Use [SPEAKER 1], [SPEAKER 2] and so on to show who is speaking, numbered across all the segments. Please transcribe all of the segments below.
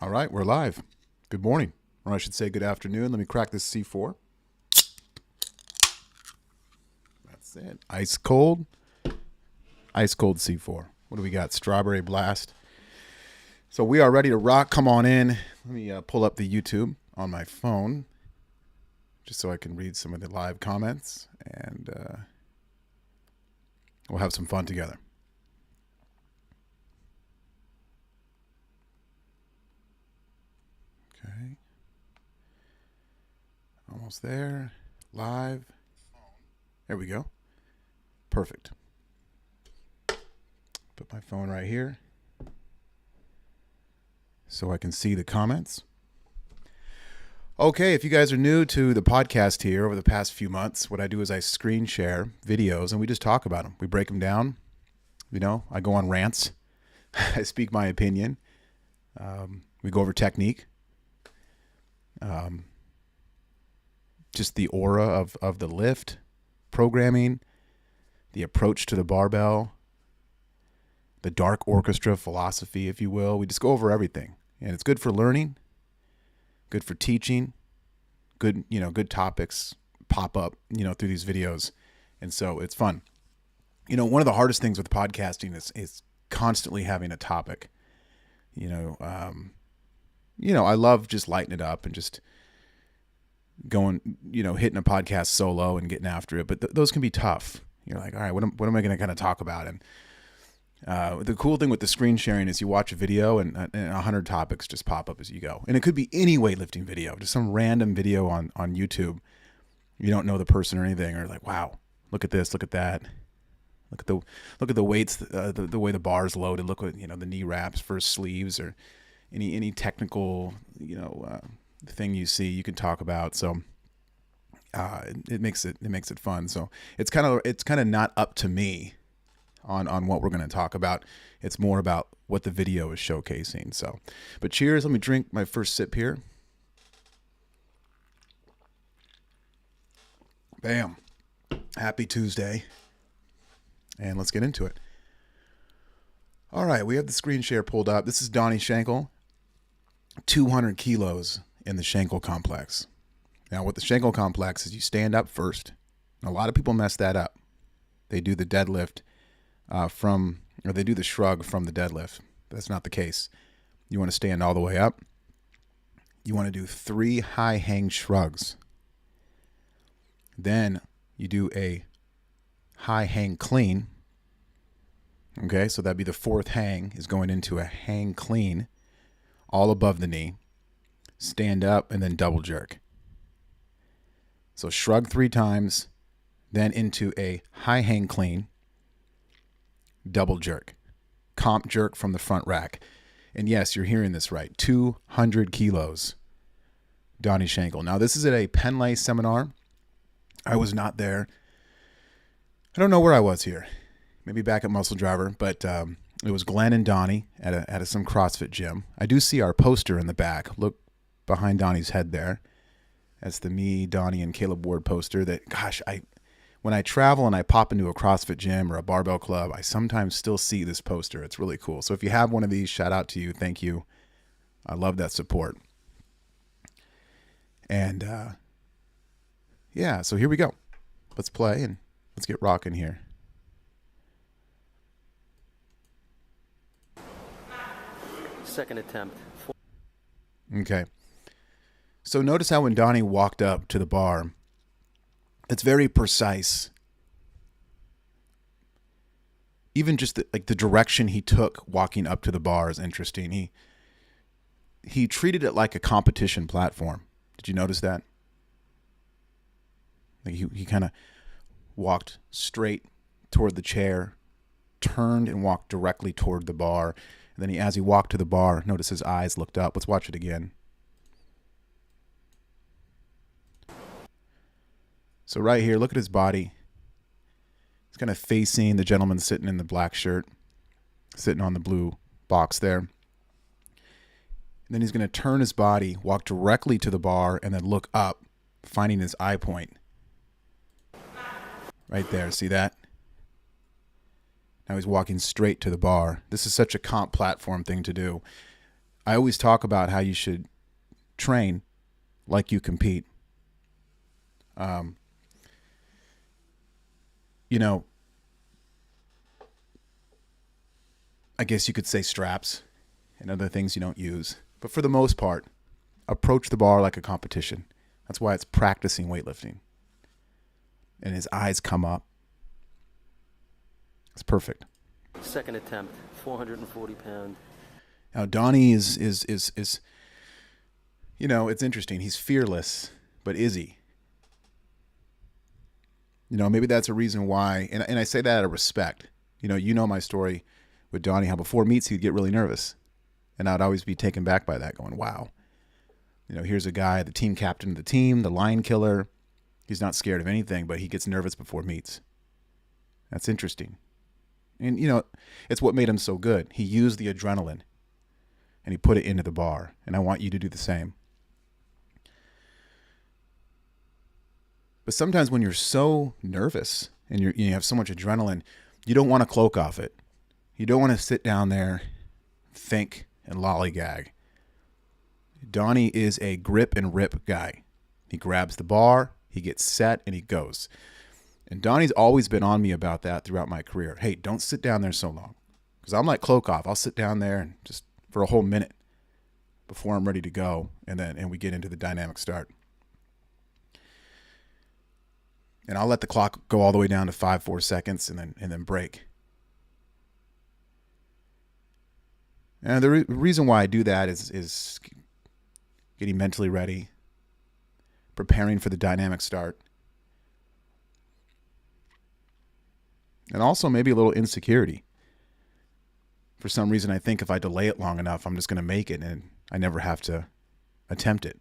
[SPEAKER 1] All right, we're live. Good morning, or I should say good afternoon. Let me crack this C4. That's it. Ice cold C4. What do we got? Strawberry blast. So we are ready to rock. Come on in. Let me pull up the YouTube on my phone just so I can read some of the live comments, and we'll have some fun together. Okay. Almost there. Live. There we go. Perfect. Put my phone right here so I can see the comments. Okay, if you guys are new to the podcast here over the past few months, what I do is I screen share videos and we just talk about them. We break them down. You know, I go on rants. I speak my opinion. We go over technique. Just the aura of the lift, programming, the approach to the barbell, the dark orchestra philosophy, if you will. We just go over everything. And it's good for learning, good for teaching, good topics pop up, through these videos. And so it's fun. One of the hardest things with podcasting is constantly having a topic. I love just lighting it up and just going, hitting a podcast solo and getting after it. But those can be tough. You're like, all right, what am I going to kind of talk about? And the cool thing with the screen sharing is you watch a video and 100 topics just pop up as you go. And it could be any weightlifting video, just some random video on YouTube. You don't know the person or anything, or like, wow, look at this, look at that. Look at the weights, the way the bar's loaded. Look at, the knee wraps versus sleeves, or any technical, thing you see you can talk about. So it makes it fun. So it's kind of not up to me on what we're going to talk about. It's more about what the video is showcasing. So, but cheers. Let me drink my first sip here. Bam. Happy Tuesday. And let's get into it. All right, we have the screen share pulled up. This is Donnie Shankle, 200 kilos in the Shankle complex. Now, what the Shankle complex is, you stand up first. A lot of people mess that up. They do the deadlift or they do the shrug from the deadlift. That's not the case. You want to stand all the way up. You want to do 3 high hang shrugs. Then you do a high hang clean. Okay, so that'd be the 4th hang is going into a hang clean, all above the knee. Stand up and then double jerk. So shrug 3 times, then into a high hang clean, double jerk, comp jerk from the front rack. And yes, you're hearing this right. 200 kilos, Donnie Shankle. Now, this is at a Penlay seminar. I was not there. I don't know where I was here. Maybe back at Muscle Driver, but it was Glenn and Donnie at some CrossFit gym. I do see our poster in the back. Look behind Donnie's head there. That's the me, Donnie, and Caleb Ward poster that, gosh, when I travel and I pop into a CrossFit gym or a barbell club, I sometimes still see this poster. It's really cool. So if you have one of these, shout out to you. Thank you. I love that support. And so here we go. Let's play and let's get rocking here.
[SPEAKER 2] Second attempt.
[SPEAKER 1] Okay. So notice how when Donnie walked up to the bar, it's very precise. Even just the direction he took walking up to the bar is interesting. He treated it like a competition platform. Did you notice that? Like he kind of walked straight toward the chair, turned and walked directly toward the bar. And then as he walked to the bar, notice his eyes looked up. Let's watch it again. So right here, look at his body. He's kind of facing the gentleman sitting in the black shirt, sitting on the blue box there. And then he's going to turn his body, walk directly to the bar, and then look up, finding his eye point. Right there, see that? Now he's walking straight to the bar. This is such a comp platform thing to do. I always talk about how you should train like you compete. Um, you know, I guess you could say straps and other things you don't use. But for the most part, approach the bar like a competition. That's why it's practicing weightlifting. And his eyes come up. It's perfect.
[SPEAKER 2] Second attempt, 440 pound.
[SPEAKER 1] Now Donnie is you know, it's interesting. He's fearless, but is he? You know, maybe that's a reason why, and I say that out of respect. You know my story with Donnie, how before meets he'd get really nervous. And I'd always be taken back by that, going, wow. Here's a guy, the team captain of the team, the line killer. He's not scared of anything, but he gets nervous before meets. That's interesting. And, it's what made him so good. He used the adrenaline and he put it into the bar. And I want you to do the same. But sometimes when you're so nervous and you have so much adrenaline, you don't want to cloak off it. You don't want to sit down there, think, and lollygag. Donnie is a grip and rip guy. He grabs the bar, he gets set, and he goes. And Donnie's always been on me about that throughout my career. Hey, don't sit down there so long. Because I'm like cloak off. I'll sit down there and just for a whole minute before I'm ready to go, and we get into the dynamic start. And I'll let the clock go all the way down to 4 seconds and then break. And the reason why I do that is getting mentally ready, preparing for the dynamic start, and also maybe a little insecurity. For some reason, I think if I delay it long enough, I'm just going to make it and I never have to attempt it.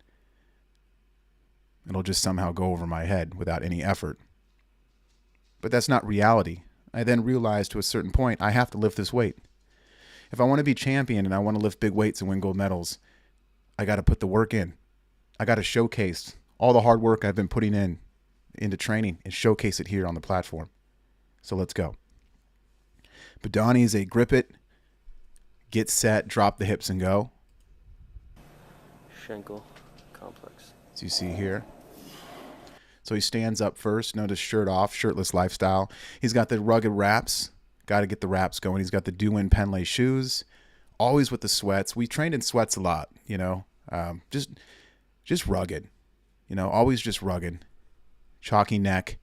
[SPEAKER 1] It'll just somehow go over my head without any effort. But that's not reality. I then realized to a certain point, I have to lift this weight. If I want to be champion and I want to lift big weights and win gold medals, I got to put the work in. I got to showcase all the hard work I've been putting into training and showcase it here on the platform. So let's go. But Donnie is a grip it, get set, drop the hips and go.
[SPEAKER 2] Shankle complex.
[SPEAKER 1] As you see here. So he stands up first, notice shirt off, shirtless lifestyle. He's got the rugged wraps. Got to get the wraps going. He's got the Do-In Penlay shoes, always with the sweats. We trained in sweats a lot, just rugged, always just rugged. Chalky neck.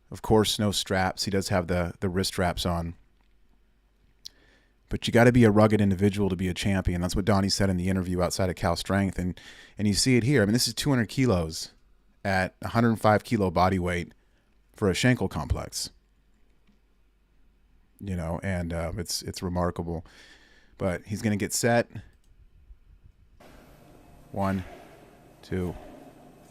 [SPEAKER 1] Of course, no straps. He does have the wrist straps on. But you got to be a rugged individual to be a champion. That's what Donnie said in the interview outside of Cal Strength. And you see it here. I mean, this is 200 kilos at 105 kilo body weight for a Shankle complex. And it's remarkable. But he's going to get set. 1, 2,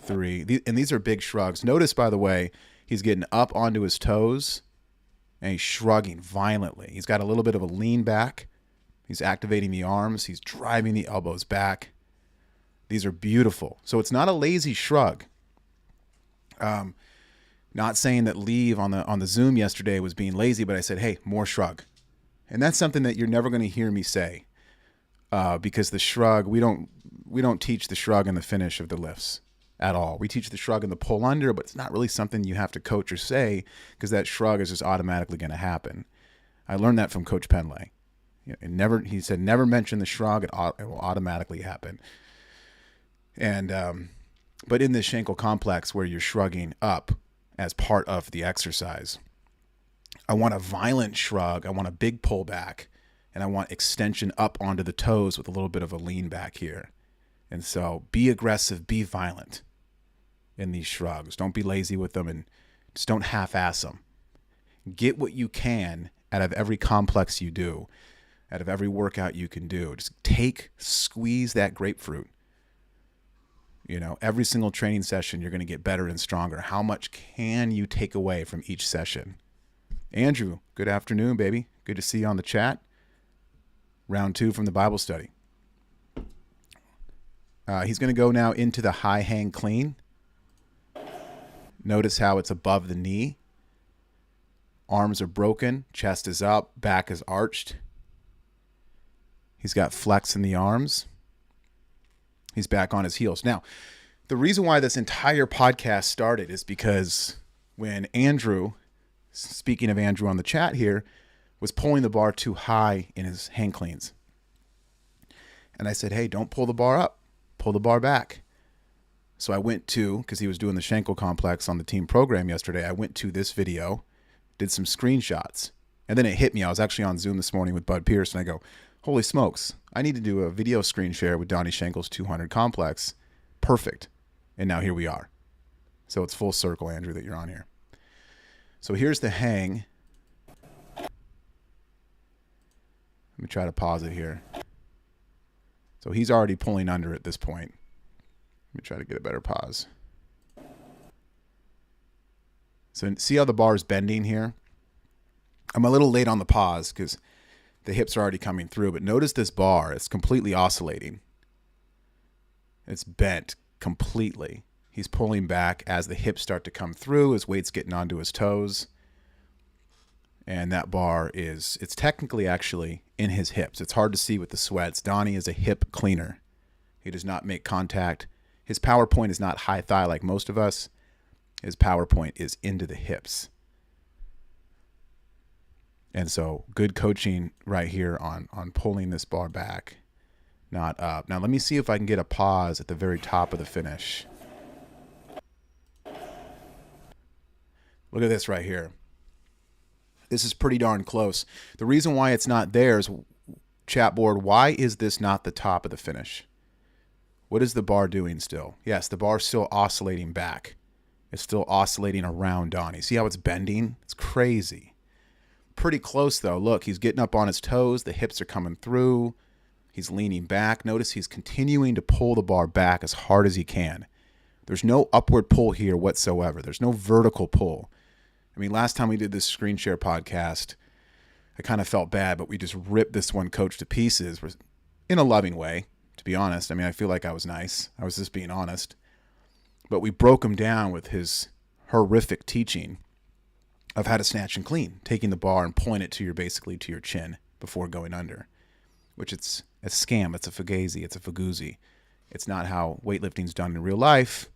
[SPEAKER 1] 3. And these are big shrugs. Notice, by the way, he's getting up onto his toes and he's shrugging violently. He's got a little bit of a lean back. He's activating the arms. He's driving the elbows back. These are beautiful. So it's not a lazy shrug. Not saying that Leave on the Zoom yesterday was being lazy, but I said, hey, more shrug. And that's something that you're never going to hear me say, because the shrug, we don't teach the shrug in the finish of the lifts at all. We teach the shrug in the pull under, but it's not really something you have to coach or say, because that shrug is just automatically going to happen. I learned that from Coach Penlay. He said, never mention the shrug. It will automatically happen. And but in this Shankle complex where you're shrugging up as part of the exercise, I want a violent shrug. I want a big pull back, and I want extension up onto the toes with a little bit of a lean back here. And so be aggressive, be violent in these shrugs. Don't be lazy with them, and just don't half-ass them. Get what you can out of every complex you do, out of every workout you can do. Just squeeze that grapefruit. Every single training session, you're going to get better and stronger. How much can you take away from each session? Andrew, good afternoon, baby. Good to see you on the chat. Round 2 from the Bible study. He's going to go now into the high hang clean. Notice how it's above the knee. Arms are broken. Chest is up. Back is arched. He's got flex in the arms. He's back on his heels. Now, the reason why this entire podcast started is because when Andrew, speaking of Andrew on the chat here, was pulling the bar too high in his hang cleans. And I said, hey, don't pull the bar up. Pull the bar back. So I went to, because he was doing the Shankle complex on the team program yesterday, I went to this video, did some screenshots, and then it hit me. I was actually on Zoom this morning with Bud Pierce, and I go, holy smokes, I need to do a video screen share with Donnie Shankle's 200 complex. Perfect. And now here we are. So it's full circle, Andrew, that you're on here. So here's the hang. Let me try to pause it here. So he's already pulling under at this point. Let me try to get a better pause. So see how the bar is bending here? I'm a little late on the pause because the hips are already coming through, but notice this bar, it's completely oscillating. It's bent completely. He's pulling back as the hips start to come through, his weight's getting onto his toes. And that bar it's technically actually in his hips. It's hard to see with the sweats. Donnie is a hip cleaner. He does not make contact. His power point is not high thigh like most of us. His power point is into the hips. And so good coaching right here on pulling this bar back, not up. Now let me see if I can get a pause at the very top of the finish. Look at this right here. This is pretty darn close. The reason why it's not there is, chat board, why is this not the top of the finish? What is the bar doing still? Yes, the bar's still oscillating back. It's still oscillating around Donnie. See how it's bending? It's crazy. Pretty close though. Look, he's getting up on his toes. The hips are coming through. He's leaning back. Notice he's continuing to pull the bar back as hard as he can. There's no upward pull here whatsoever. There's no vertical pull. I mean, last time we did this screen share podcast, I kind of felt bad, but we just ripped this one coach to pieces in a loving way, to be honest. I mean, I feel like I was nice. I was just being honest. But we broke him down with his horrific teaching of how to snatch and clean, taking the bar and pulling it basically to your chin before going under, which it's a scam. It's a fugazi. It's a fuguzi. It's not how weightlifting is done in real life.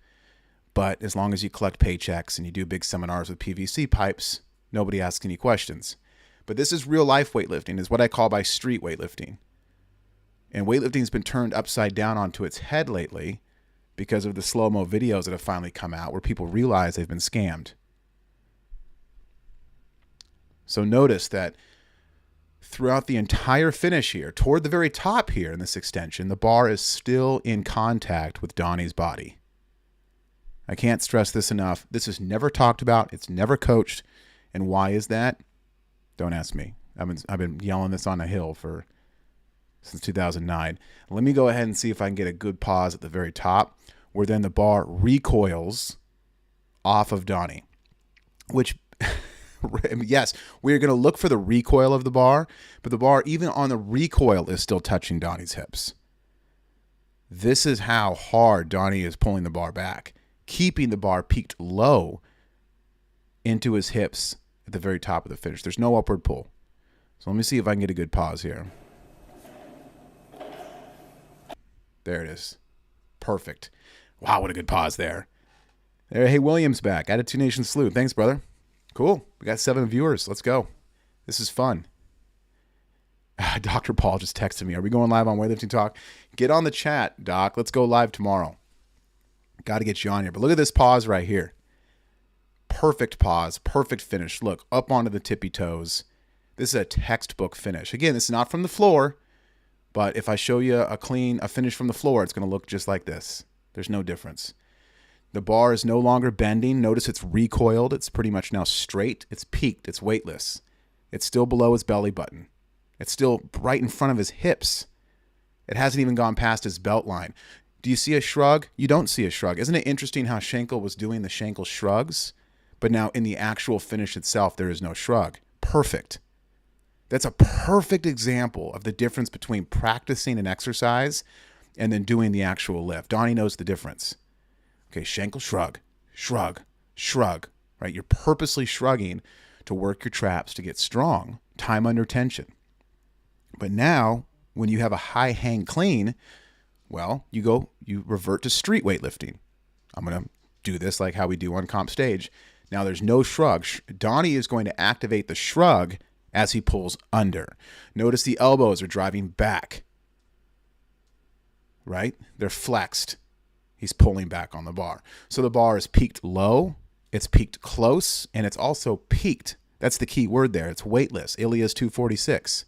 [SPEAKER 1] But as long as you collect paychecks and you do big seminars with PVC pipes, nobody asks any questions. But this is real life weightlifting, is what I call by street weightlifting. And weightlifting has been turned upside down onto its head lately because of the slow-mo videos that have finally come out where people realize they've been scammed. So notice that throughout the entire finish here, toward the very top here in this extension, the bar is still in contact with Donnie's body. I can't stress this enough. This is never talked about. It's never coached. And why is that? Don't ask me. I've been yelling this on a hill since 2009. Let me go ahead and see if I can get a good pause at the very top where then the bar recoils off of Donnie, which yes, we're going to look for the recoil of the bar, but the bar, even on the recoil, is still touching Donnie's hips. This is how hard Donnie is pulling the bar back, keeping the bar peaked low into his hips at the very top of the finish. There's no upward pull. So let me see if I can get a good pause here. There it is. Perfect. Wow, what a good pause there. Hey, William's back. Attitude Nation Salute. Thanks, brother. Cool. We got 7 viewers. Let's go. This is fun. Dr. Paul just texted me. Are we going live on Weightlifting Talk? Get on the chat, Doc. Let's go live tomorrow. Got to get you on here. But look at this pause right here. Perfect pause. Perfect finish. Look, up onto the tippy toes. This is a textbook finish. Again, this is not from the floor, but if I show you a finish from the floor, it's going to look just like this. There's no difference. The bar is no longer bending. Notice it's recoiled. It's pretty much now straight. It's peaked. It's weightless. It's still below his belly button. It's still right in front of his hips. It hasn't even gone past his belt line. Do you see a shrug? You don't see a shrug. Isn't it interesting how Shankle was doing the Shankle shrugs, but now in the actual finish itself, there is no shrug? Perfect. That's a perfect example of the difference between practicing an exercise and then doing the actual lift. Donnie knows the difference. Okay, Shankle shrug, shrug, shrug, right? You're purposely shrugging to work your traps to get strong, time under tension. But now When you have a high hang clean, well, you revert to street weightlifting. I'm going to do this like how we do on comp stage. Now there's no shrug. Donnie is going to activate the shrug as he pulls under. Notice the elbows are driving back, right? They're flexed. He's pulling back on the bar. So the bar is peaked low, it's peaked close, and it's also peaked. That's the key word there. It's weightless. Ilia's 246.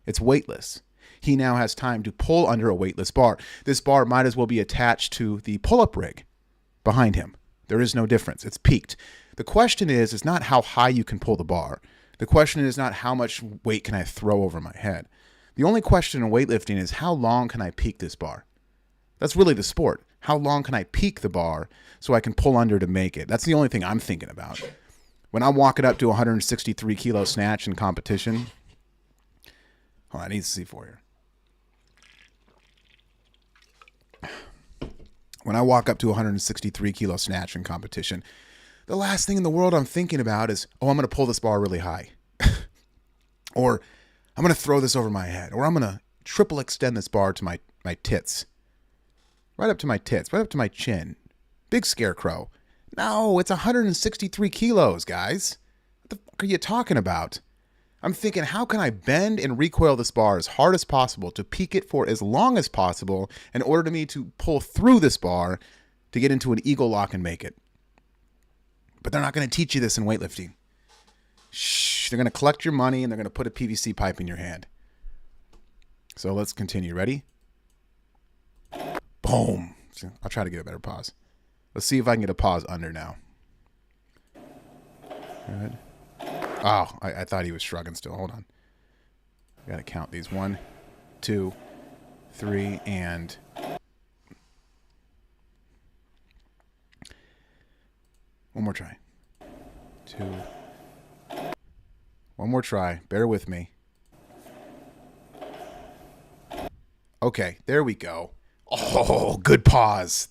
[SPEAKER 1] It's weightless. He now has time to pull under a weightless bar. This bar might as well be attached to the pull-up rig behind him. There is no difference. It's peaked. The question is not how high you can pull the bar. The question is not how much weight can I throw over my head. The only question in weightlifting is how long can I peak this bar? That's really the sport. How long can I peak the bar so I can pull under to make it? That's the only thing I'm thinking about. When I'm walking up to 163 kilo snatch in competition, hold on, I need to see for you. When I walk up to 163 kilo snatch in competition, the last thing in the world I'm thinking about is, oh, I'm going to pull this bar really high. Or I'm going to throw this over my head. Or I'm going to triple extend this bar to my tits. Right up to my tits, right up to my chin. Big scarecrow. No, it's 163 kilos, guys. What the fuck are you talking about? I'm thinking, how can I bend and recoil this bar as hard as possible to peak it for as long as possible in order to me to pull through this bar to get into an eagle lock and make it? But they're not going to teach you this in weightlifting. Shh, they're going to collect your money and they're going to put a PVC pipe in your hand. So let's continue. Ready? Boom. I'll try to get a better pause. Let's see if I can get a pause under now. Good. Oh, I thought he was shrugging still. Hold on. I got to count these. 1, 2, 3, and... one more try. 2. One more try. Bear with me. Okay, there we go. Oh, good pause.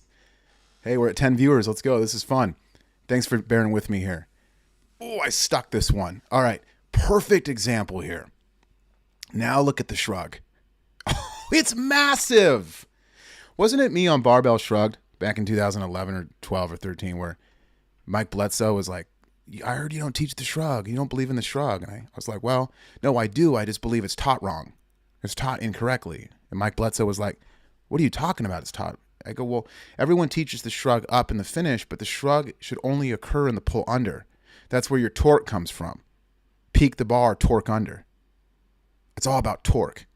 [SPEAKER 1] Hey, we're at 10 viewers. Let's go. This is fun. Thanks for bearing with me here. Oh, I stuck this one. All right. Perfect example here. Now look at the shrug. Oh, it's massive. Wasn't it me on Barbell Shrugged back in 2011 or 12 or 13 where Mike Bledsoe was like, I heard you don't teach the shrug. You don't believe in the shrug. And I was like, well, no, I do. I just believe it's taught wrong. It's taught incorrectly. And Mike Bledsoe was like, what are you talking about? It's taught. I go, well, everyone teaches the shrug up in the finish, but the shrug should only occur in the pull under. That's where your torque comes from. Peak the bar, torque under. It's all about torque.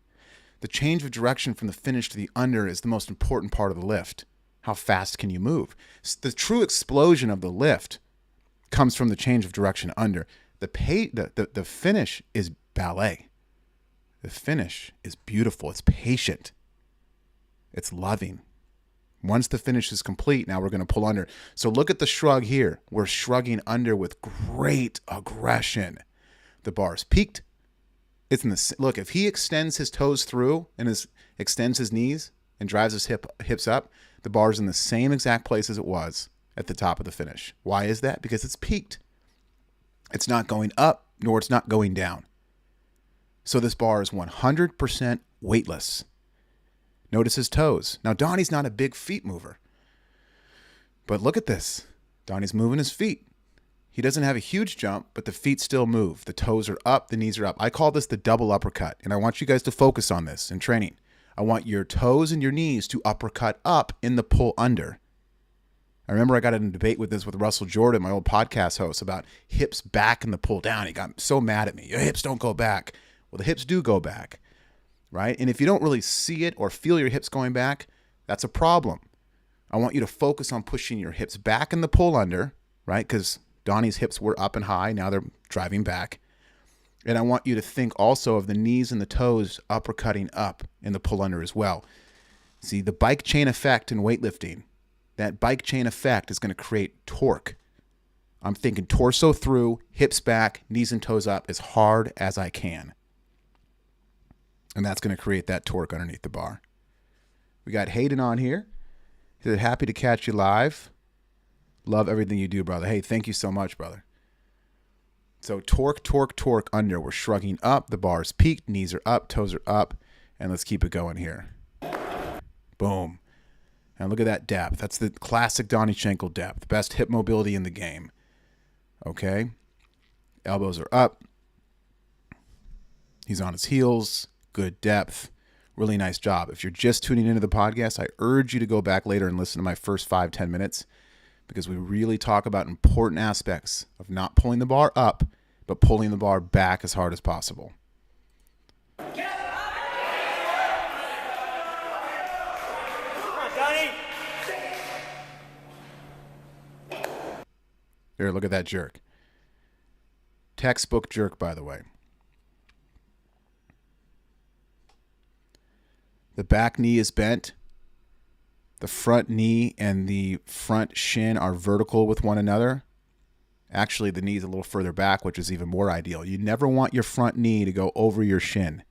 [SPEAKER 1] The change of direction from the finish to the under is the most important part of the lift. How fast can you move? The true explosion of the lift comes from the change of direction under. The finish is ballet. The finish is beautiful. It's patient. It's loving. Once the finish is complete, now we're going to pull under. So look at the shrug here. We're shrugging under with great aggression. The bar is peaked. It's in the look. If he extends his toes through and extends his knees and drives his hips up, the bar's in the same exact place as it was at the top of the finish. Why is that? Because it's peaked. It's not going up, nor it's not going down. So this bar is 100% weightless. Notice his toes. Now, Donnie's not a big feet mover. But look at this. Donnie's moving his feet. He doesn't have a huge jump, but the feet still move. The toes are up, the knees are up. I call this the double uppercut, and I want you guys to focus on this in training. I want your toes and your knees to uppercut up in the pull under. I remember I got in a debate with Russell Jordan, my old podcast host, about hips back in the pull down. He got so mad at me. Your hips don't go back. Well, the hips do go back, right? And if you don't really see it or feel your hips going back, that's a problem. I want you to focus on pushing your hips back in the pull under, right? Because Donnie's hips were up and high. Now they're driving back. And I want you to think also of the knees and the toes uppercutting up in the pull under as well. See, the bike chain effect in weightlifting, that bike chain effect is going to create torque. I'm thinking torso through, hips back, knees and toes up as hard as I can. And that's going to create that torque underneath the bar. We got Hayden on here. He said, happy to catch you live. Love everything you do, brother. Hey, thank you so much, brother. So torque, torque, torque under. We're shrugging up. The bar is peaked. Knees are up. Toes are up. And let's keep it going here. Boom. And look at that depth. That's the classic Donnie Shankle depth. Best hip mobility in the game. Okay. Elbows are up. He's on his heels. Good depth. Really nice job. If you're just tuning into the podcast, I urge you to go back later and listen to my first 5-10 minutes, because we really talk about important aspects of not pulling the bar up, but pulling the bar back as hard as possible.
[SPEAKER 3] Come on, Donny.
[SPEAKER 1] There, look at that jerk. Textbook jerk, by the way. The back knee is bent. The front knee and the front shin are vertical with one another. Actually, the knee is a little further back, which is even more ideal. You never want your front knee to go over your shin.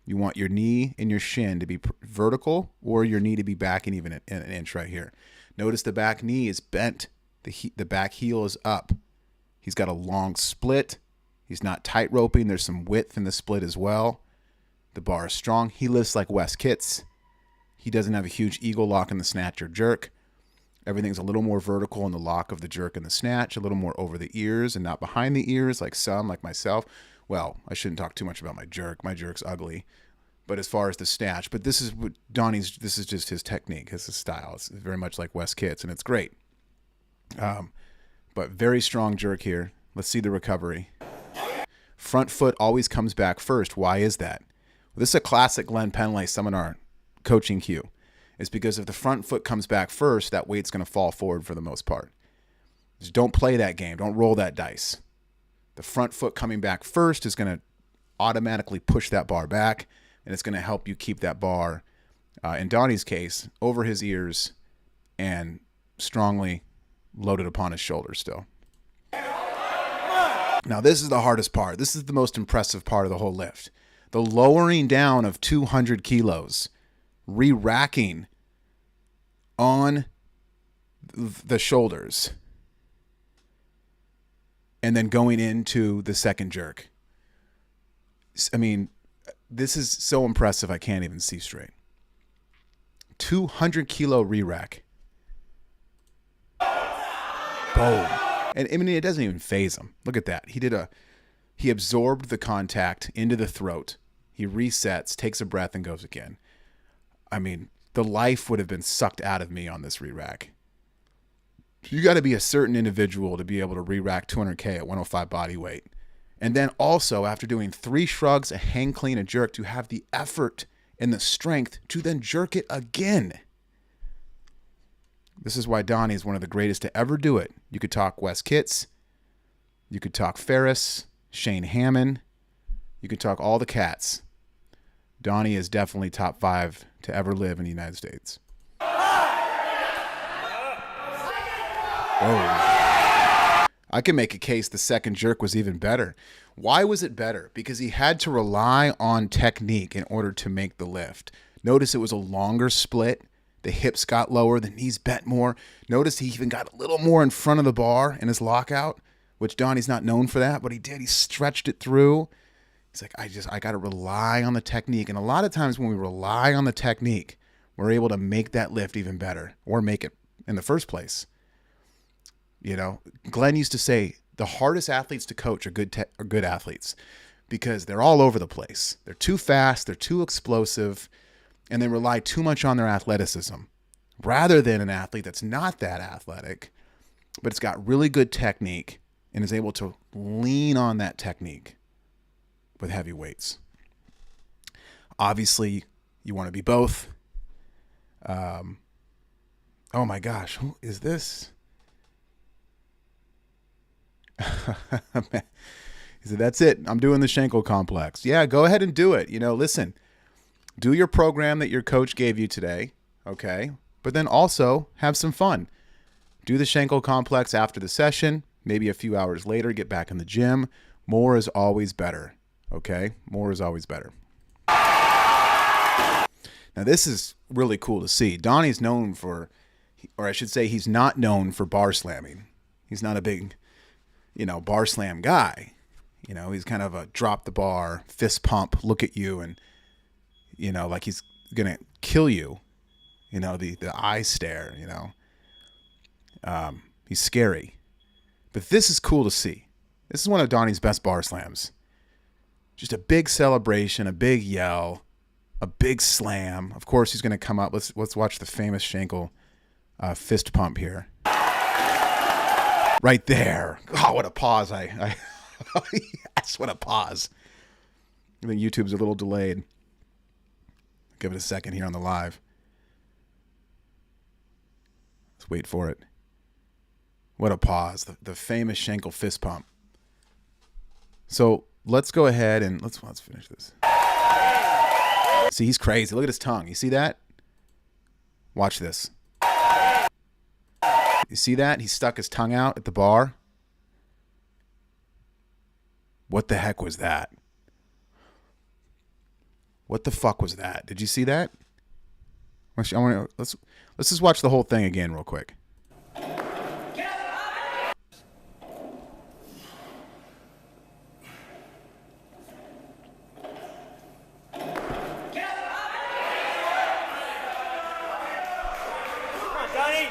[SPEAKER 1] You want your knee and your shin to be vertical, or your knee to be back and even an inch right here. Notice the back knee is bent. The back heel is up. He's got a long split. He's not tight roping. There's some width in the split as well. The bar is strong. He lifts like Wes Kitts. He doesn't have a huge ego lock in the snatch or jerk. Everything's a little more vertical in the lock of the jerk and the snatch, a little more over the ears and not behind the ears like some, like myself. Well, I shouldn't talk too much about my jerk. My jerk's ugly. But as far as the snatch, but this is what Donnie's, this is just his technique, his style. It's very much like Wes Kitts, and it's great. But very strong jerk here. Let's see the recovery. Front foot always comes back first. Why is that? Well, this is a classic Glenn Penley seminar coaching cue. It's because if the front foot comes back first, that weight's going to fall forward for the most part. Just don't play that game. Don't roll that dice. The front foot coming back first is going to automatically push that bar back, and it's going to help you keep that bar, in Donnie's case, over his ears and strongly loaded upon his shoulders still. Now, this is the hardest part. This is the most impressive part of the whole lift. The lowering down of 200 kilos, re-racking on the shoulders, and then going into the second jerk. I mean, this is so impressive, I can't even see straight. 200 kilo re-rack. Boom. And I mean, it doesn't even phase him. Look at that. He absorbed the contact into the throat. He resets, takes a breath, and goes again. I mean, the life would have been sucked out of me on this re-rack. You got to be a certain individual to be able to re-rack 200K at 105 body weight. And then also, after doing 3 shrugs, a hang clean, a jerk, to have the effort and the strength to then jerk it again. This is why Donnie is one of the greatest to ever do it. You could talk Wes Kitts. You could talk Ferris, Shane Hammond. You could talk all the cats. Donnie is definitely top 5 to ever live in the United States. Oh. I can make a case the second jerk was even better. Why was it better? Because he had to rely on technique in order to make the lift. Notice it was a longer split. The hips got lower, the knees bent more. Notice he even got a little more in front of the bar in his lockout, which Donnie's not known for that, but he did. He stretched it through. He's like, I got to rely on the technique. And a lot of times when we rely on the technique, we're able to make that lift even better, or make it in the first place. You know, Glenn used to say the hardest athletes to coach are good athletes, because they're all over the place. They're too fast, they're too explosive, and they rely too much on their athleticism, rather than an athlete that's not that athletic, but it's got really good technique and is able to lean on that technique with heavy weights. Obviously, you want to be both. Oh my gosh, who is this? He said, that's it. I'm doing the Shankle complex. Yeah, go ahead and do it. You know, listen, do your program that your coach gave you today, okay? But then also have some fun. Do the Shankle complex after the session, maybe a few hours later, get back in the gym. More is always better, okay? More is always better. Now, this is really cool to see. Donnie's known for, or I should say he's not known for bar slamming. He's not a big, bar slam guy. He's kind of a drop the bar, fist pump, look at you, and like he's going to kill you, the eye stare, he's scary. But this is cool to see. This is one of Donnie's best bar slams. Just a big celebration, a big yell, a big slam. Of course, he's going to come up. Let's watch the famous Shankle fist pump here. Right there. Oh, what a pause. Yes, what a pause. I think YouTube's a little delayed. Give it a second here on the live. Let's wait for it. What a pause. The famous Shankle fist pump. So let's go ahead and let's finish this. See, he's crazy. Look at his tongue. You see that? Watch this. You see that? He stuck his tongue out at the bar. What the heck was that? What the fuck was that? Did you see that? Let's just watch the whole thing again real quick.
[SPEAKER 3] Donny!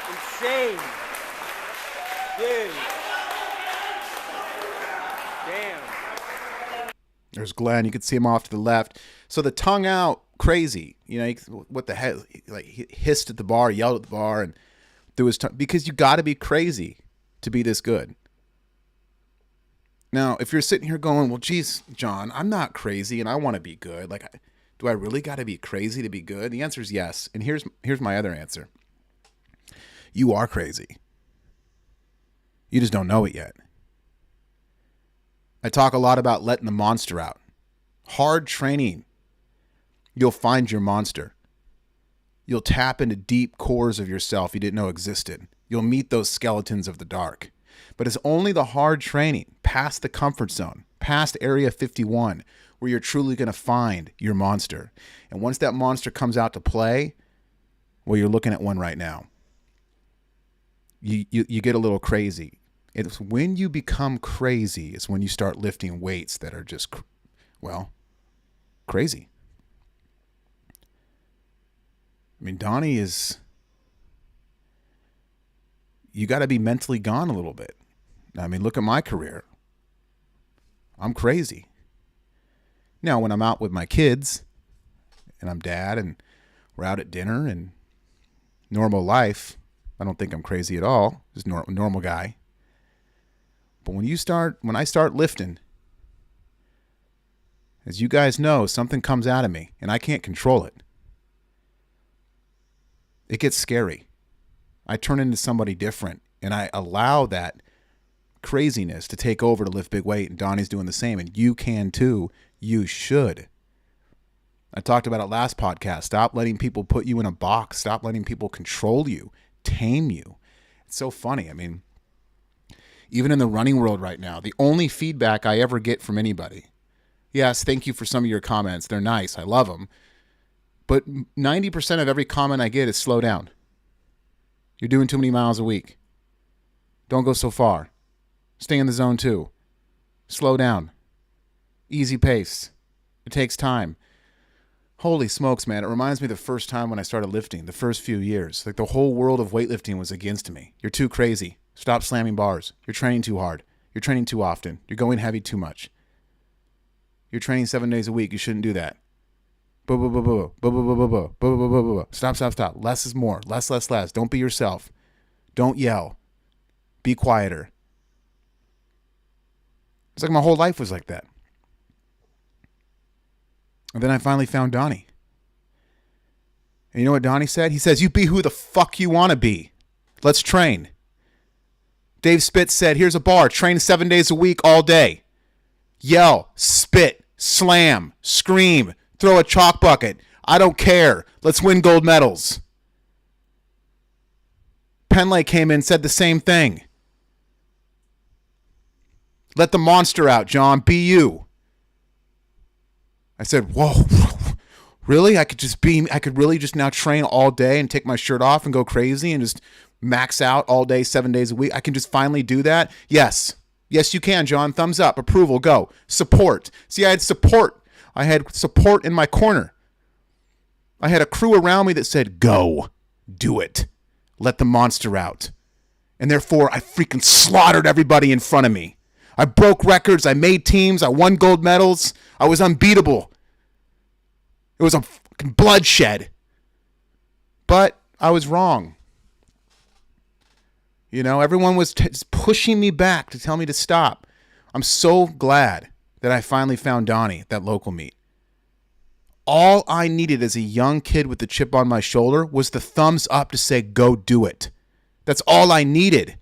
[SPEAKER 3] Insane. Dude. Damn.
[SPEAKER 1] There's Glenn. You can see him off to the left. So the tongue out, crazy. What the hell? Like, he hissed at the bar, yelled at the bar, and threw his tongue. Because you got to be crazy to be this good. Now, if you're sitting here going, well, geez, John, I'm not crazy, and I want to be good. Like, do I really got to be crazy to be good? The answer is yes. And here's my other answer. You are crazy. You just don't know it yet. I talk a lot about letting the monster out. Hard training. You'll find your monster. You'll tap into deep cores of yourself you didn't know existed. You'll meet those skeletons of the dark. But it's only the hard training, past the comfort zone, past Area 51, where you're truly going to find your monster. And once that monster comes out to play, well, you're looking at one right now. You get a little crazy. It's when you become crazy is when you start lifting weights that are just, crazy. I mean, Donnie is, you got to be mentally gone a little bit. I mean, look at my career. I'm crazy. Now, when I'm out with my kids and I'm dad and we're out at dinner and normal life, I don't think I'm crazy at all. Just normal guy. But when I start lifting, as you guys know, something comes out of me and I can't control it. It gets scary. I turn into somebody different and I allow that craziness to take over to lift big weight, and Donnie's doing the same, and you can too. You should. I talked about it last podcast. Stop letting people put you in a box. Stop letting people control you, tame you. It's so funny. I mean, even in the running world right now, the only feedback I ever get from anybody, yes, thank you for some of your comments. They're nice. I love them. But 90% of every comment I get is slow down. You're doing too many miles a week. Don't go so far. Stay in the zone too. Slow down. Easy pace. It takes time. Holy smokes, man. It reminds me of the first time when I started lifting, the first few years. Like, the whole world of weightlifting was against me. You're too crazy. Stop slamming bars. You're training too hard. You're training too often. You're going heavy too much. You're training 7 days a week. You shouldn't do that. Stop. Less is more. Less. Don't be yourself. Don't yell. Be quieter. It's like my whole life was like that. And then I finally found Donnie. And you know what Donnie said? He says, you be who the fuck you want to be. Let's train. Dave Spitz said, here's a bar. Train 7 days a week all day. Yell, spit, slam, scream, throw a chalk bucket. I don't care. Let's win gold medals. Penlay came in and said the same thing. Let the monster out, John. Be you. I said, whoa, really? I could really just now train all day and take my shirt off and go crazy and just max out all day, 7 days a week. I can just finally do that? Yes. Yes, you can, John. Thumbs up. Approval. Go. Support. See, I had support. I had support in my corner. I had a crew around me that said, go. Do it. Let the monster out. And therefore, I freaking slaughtered everybody in front of me. I broke records. I made teams. I won gold medals. I was unbeatable. It was a fucking bloodshed. But I was wrong. You know, everyone was pushing me back to tell me to stop. I'm so glad that I finally found Donnie at that local meet. All I needed as a young kid with the chip on my shoulder was the thumbs up to say, go do it. That's all I needed.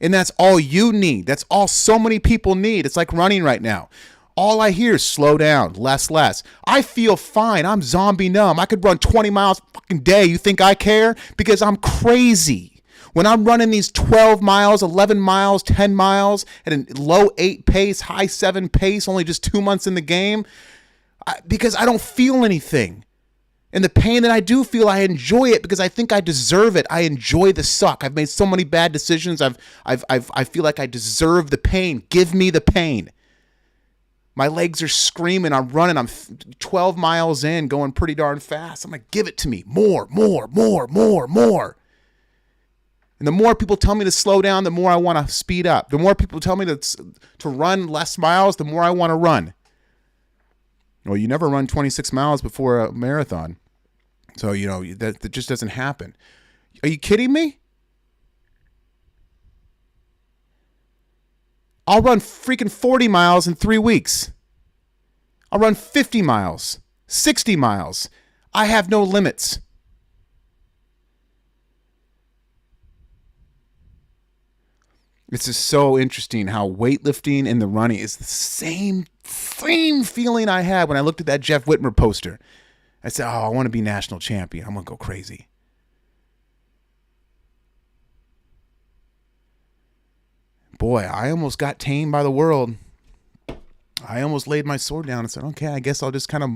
[SPEAKER 1] And that's all you need. That's all so many people need. It's like running right now. All I hear is slow down, less. I feel fine. I'm zombie numb. I could run 20 miles a fucking day. You think I care? Because I'm crazy. When I'm running these 12 miles, 11 miles, 10 miles at a low 8 pace, high 7 pace, only just 2 months in the game, because I don't feel anything. And the pain that I do feel, I enjoy it because I think I deserve it. I enjoy the suck. I've made so many bad decisions. I feel like I deserve the pain. Give me the pain. My legs are screaming. I'm running. I'm 12 miles in, going pretty darn fast. I'm like, give it to me. More. And the more people tell me to slow down, the more I want to speed up. The more people tell me to run less miles, the more I want to run. Well, you never run 26 miles before a marathon. So, you know, that just doesn't happen. Are you kidding me? I'll run freaking 40 miles in 3 weeks. I'll run 50 miles, 60 miles. I have no limits. This is so interesting how weightlifting and the running is the same feeling I had when I looked at that Jeff Whitmer poster. I said, oh, I want to be national champion. I'm going to go crazy. Boy, I almost got tamed by the world. I almost laid my sword down and said, okay, I guess I'll just kind of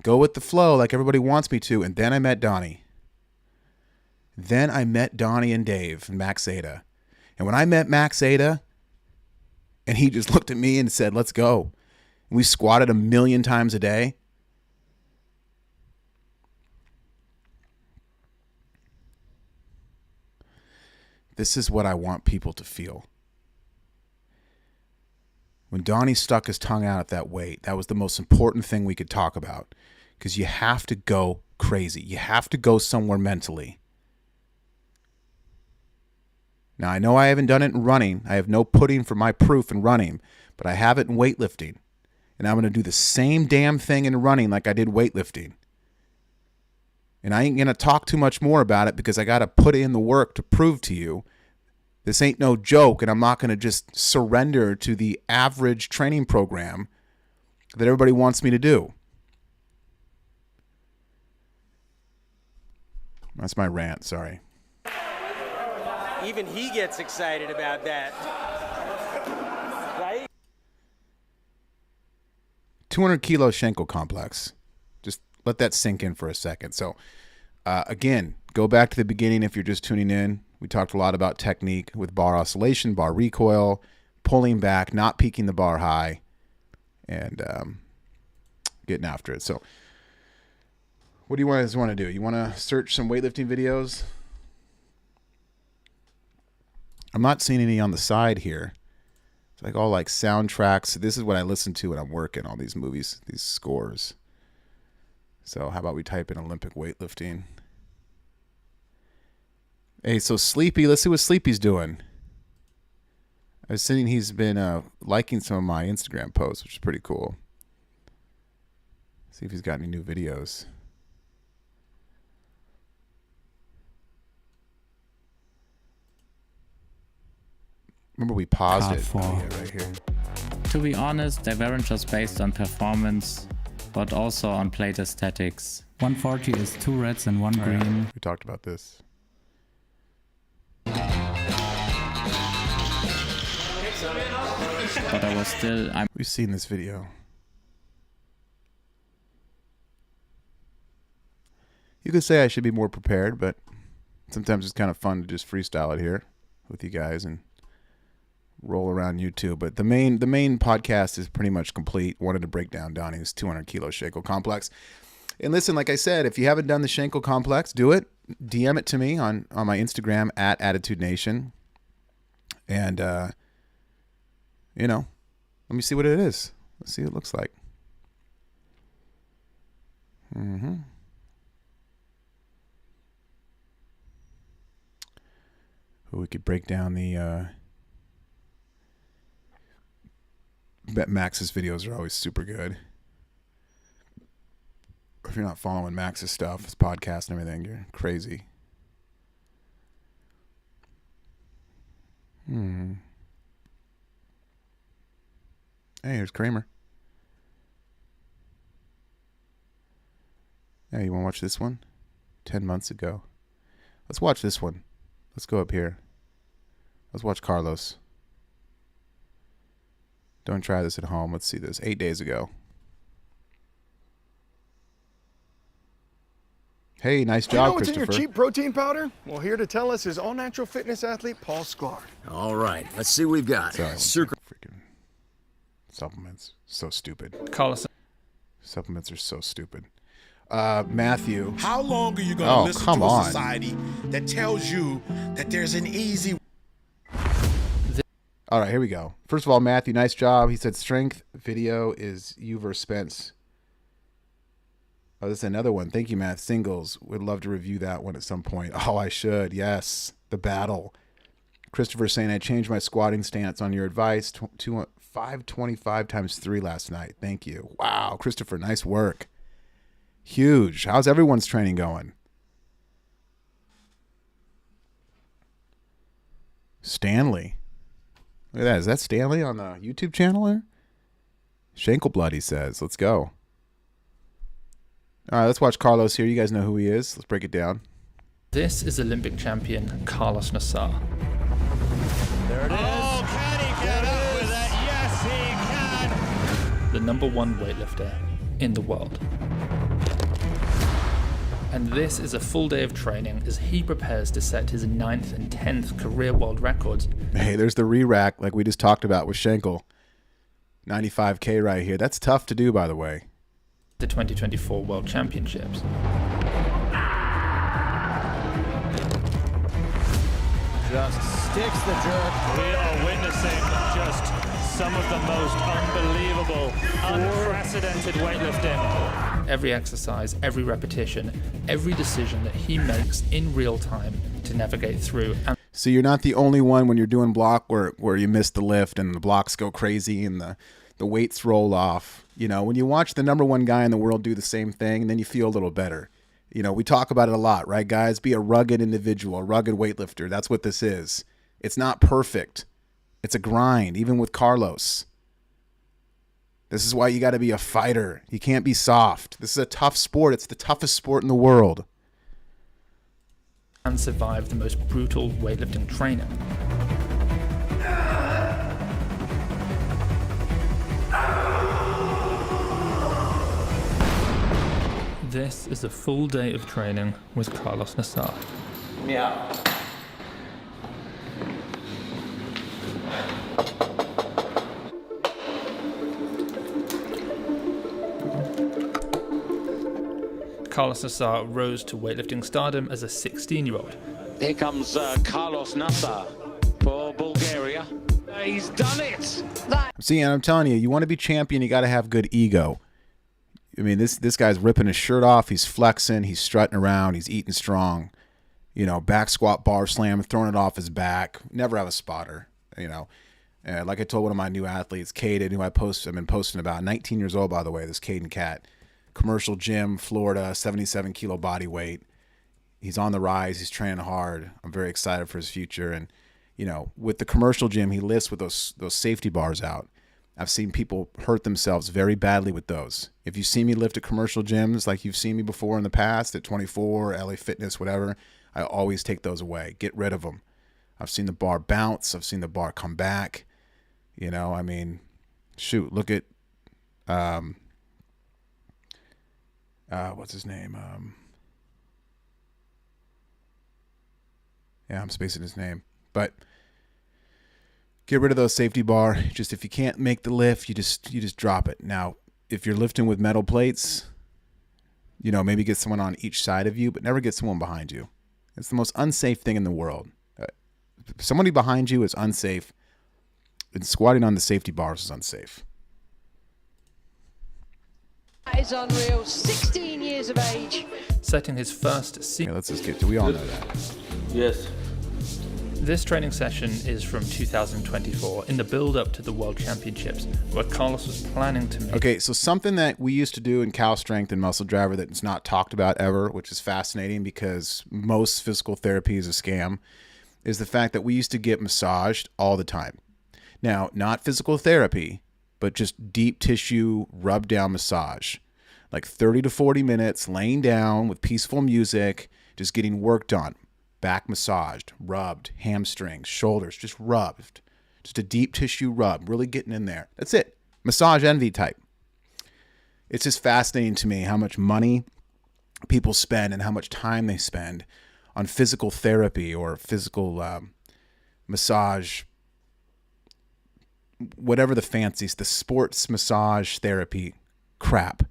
[SPEAKER 1] go with the flow like everybody wants me to. And then I met Donnie. Then I met Donnie and Dave and Max Ada. And when I met Max Ada, and he just looked at me and said, let's go. And we squatted 1,000,000 times a day. This is what I want people to feel. When Donnie stuck his tongue out at that weight, that was the most important thing we could talk about. Because you have to go crazy. You have to go somewhere mentally. Now, I know I haven't done it in running. I have no pudding for my proof in running. But I have it in weightlifting. And I'm going to do the same damn thing in running like I did weightlifting. And I ain't going to talk too much more about it because I got to put in the work to prove to you this ain't no joke, and I'm not going to just surrender to the average training program that everybody wants me to do. That's my rant, sorry.
[SPEAKER 3] Even he gets excited about that. Right?
[SPEAKER 1] 200 kilo Shankle complex. Just let that sink in for a second. So, again, go back to the beginning if you're just tuning in. We talked a lot about technique with bar oscillation, bar recoil, pulling back, not peaking the bar high, and getting after it. So what do you guys want to do? You want to search some weightlifting videos? I'm not seeing any on the side here. It's like all like soundtracks. This is what I listen to when I'm working, all these movies, these scores. So how about we type in Olympic weightlifting? Hey, so Sleepy, let's see what Sleepy's doing. I was seeing he's been liking some of my Instagram posts, which is pretty cool. See if he's got any new videos. Remember we paused
[SPEAKER 4] Part
[SPEAKER 1] it.
[SPEAKER 4] 4.
[SPEAKER 1] Oh, yeah, right here.
[SPEAKER 4] To be honest, they weren't just based on performance, but also on plate aesthetics. 140 is 2 reds and 1 green.
[SPEAKER 1] We talked about this.
[SPEAKER 4] but I was still,
[SPEAKER 1] We've seen this video. You could say I should be more prepared, but sometimes it's kind of fun to just freestyle it here with you guys and roll around YouTube. But the main podcast is pretty much complete. Wanted to break down Donnie's 200 kilo Shankle complex. And listen, like I said, if you haven't done the Shankle complex, do it. DM it to me on my Instagram at Attitude Nation. And, you know, let me see what it is. Let's see what it looks like. We could break down the Max's videos are always super good. If you're not following Max's stuff, his podcast and everything, you're crazy. Hey, here's Kramer. Hey, you want to watch this one? 10 months ago. Let's watch this one. Let's go up here. Let's watch Carlos. Don't try this at home. Let's see this. 8 days ago. Hey, nice job,
[SPEAKER 5] you know what's
[SPEAKER 1] Christopher.
[SPEAKER 5] in your cheap protein powder? Well, here to tell us is all-natural fitness athlete Paul Sklar.
[SPEAKER 6] All right, let's see what we've got.
[SPEAKER 1] Freaking supplements. So stupid.
[SPEAKER 4] Carlos.
[SPEAKER 1] Supplements are so stupid. Matthew.
[SPEAKER 7] How long are you going to listen to a
[SPEAKER 1] on.
[SPEAKER 7] society that tells you that there's an easy...
[SPEAKER 1] All right, here we go. First of all, Matthew, nice job. He said strength video is you versus Spence. Oh, this is another one. Thank you, Matt. Singles. Would love to review that one at some point. Oh, I should. Yes. The battle. Christopher saying, I changed my squatting stance on your advice. 525 times 3 last night. Thank you. Wow, Christopher, nice work. Huge. How's everyone's training going? Stanley. Look at that. Is that Stanley on the YouTube channel there? Shankle blood, he says. Let's go. All right, let's watch Carlos here. You guys know who he is. Let's break it down.
[SPEAKER 8] This is Olympic champion Carlos Nasar.
[SPEAKER 3] There it is. Oh, can he get up with it? Yes, he can.
[SPEAKER 8] The #1 weightlifter in the world. And this is a full day of training as he prepares to set his 9th and 10th career world records.
[SPEAKER 1] Hey, there's the re-rack like we just talked about with Shankle. 95K right here. That's tough to do, by the way.
[SPEAKER 8] The 2024 World Championships.
[SPEAKER 3] Just sticks the jerk. We are witnessing just some of the most unbelievable, unprecedented weightlifting.
[SPEAKER 8] Every exercise, every repetition, every decision that he makes in real time to navigate through. And
[SPEAKER 1] so you're not the only one when you're doing block work where you miss the lift and the blocks go crazy and the weights roll off. You know, when you watch the #1 guy in the world do the same thing, then you feel a little better. You know, we talk about it a lot, right, guys? Be a rugged individual, a rugged weightlifter. That's what this is. It's not perfect. It's a grind, even with Carlos. This is why you got to be a fighter. You can't be soft. This is a tough sport. It's the toughest sport in the world.
[SPEAKER 8] and survive the most brutal weightlifting training. This is a full day of training with Carlos Nasar.
[SPEAKER 3] Yeah.
[SPEAKER 8] Carlos Nasar rose to weightlifting stardom as a 16-year-old.
[SPEAKER 9] Here comes Carlos Nasar for Bulgaria. He's done it!
[SPEAKER 1] See, and I'm telling you, you want to be champion, you got to have good ego. I mean, this guy's ripping his shirt off. He's flexing. He's strutting around. He's eating strong. You know, back squat, bar slam, throwing it off his back. Never have a spotter, you know. Like I told one of my new athletes, Caden, who I've been posting about, 19 years old, by the way, this Caden Cat. Commercial gym, Florida, 77 kilo body weight. He's on the rise. He's training hard. I'm very excited for his future. And, you know, with the commercial gym, he lifts with those safety bars out. I've seen people hurt themselves very badly with those. If you see me lift at commercial gyms like you've seen me before in the past at 24, LA Fitness, whatever, I always take those away. Get rid of them. I've seen the bar bounce. I've seen the bar come back. You know, I mean, shoot, look at, what's his name? Yeah, I'm spacing his name. But get rid of those safety bar. Just if you can't make the lift, you just drop it. Now, if you're lifting with metal plates, you know, maybe get someone on each side of you, but never get someone behind you. It's the most unsafe thing in the world. Somebody behind you is unsafe, and squatting on the safety bars is unsafe.
[SPEAKER 10] That is unreal. 16 years of age.
[SPEAKER 8] Setting his first
[SPEAKER 1] Okay, let's just get to, we all know that.
[SPEAKER 2] Yes.
[SPEAKER 8] This training session is from 2024 in the build-up to the World Championships, where Carlos was planning to make...
[SPEAKER 1] Okay, so something that we used to do in Cal Strength and Muscle Driver that's not talked about ever, which is fascinating because most physical therapy is a scam, is the fact that we used to get massaged all the time. Now, not physical therapy, but just deep tissue rub down massage. Like 30 to 40 minutes laying down with peaceful music, just getting work done. Back massaged, rubbed, hamstrings, shoulders, just rubbed. Just a deep tissue rub, really getting in there. That's it. Massage envy type. It's just fascinating to me how much money people spend and how much time they spend on physical therapy or physical massage, whatever the fancies, the sports massage therapy crap.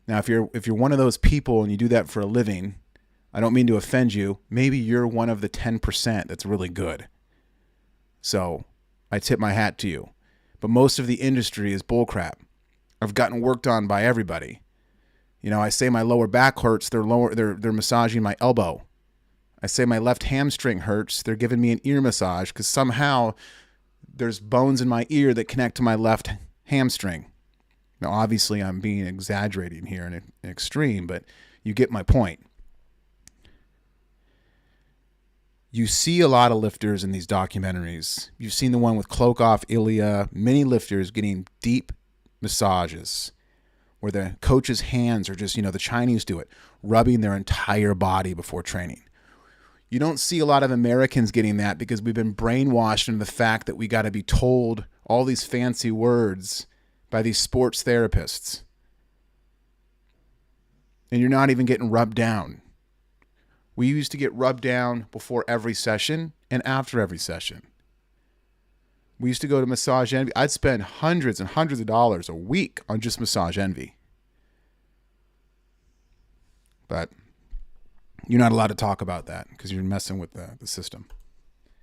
[SPEAKER 1] Now, if you're one of those people and you do that for a living, I don't mean to offend you. Maybe you're one of the 10% that's really good. So I tip my hat to you. But most of the industry is bullcrap. I've gotten worked on by everybody. You know, I say my lower back hurts, they're massaging my elbow. I say my left hamstring hurts, they're giving me an ear massage because somehow there's bones in my ear that connect to my left hamstring. Now, obviously, I'm being exaggerating here in an extreme, but you get my point. You see a lot of lifters in these documentaries. You've seen the one with Cloak Off Ilya, many lifters getting deep massages where the coach's hands are just, you know, the Chinese do it, rubbing their entire body before training. You don't see a lot of Americans getting that because we've been brainwashed into the fact that we got to be told all these fancy words by these sports therapists. And you're not even getting rubbed down. We used to get rubbed down before every session and after every session. We used to go to Massage Envy. I'd spend hundreds and hundreds of dollars a week on just Massage Envy. But you're not allowed to talk about that because you're messing with the system.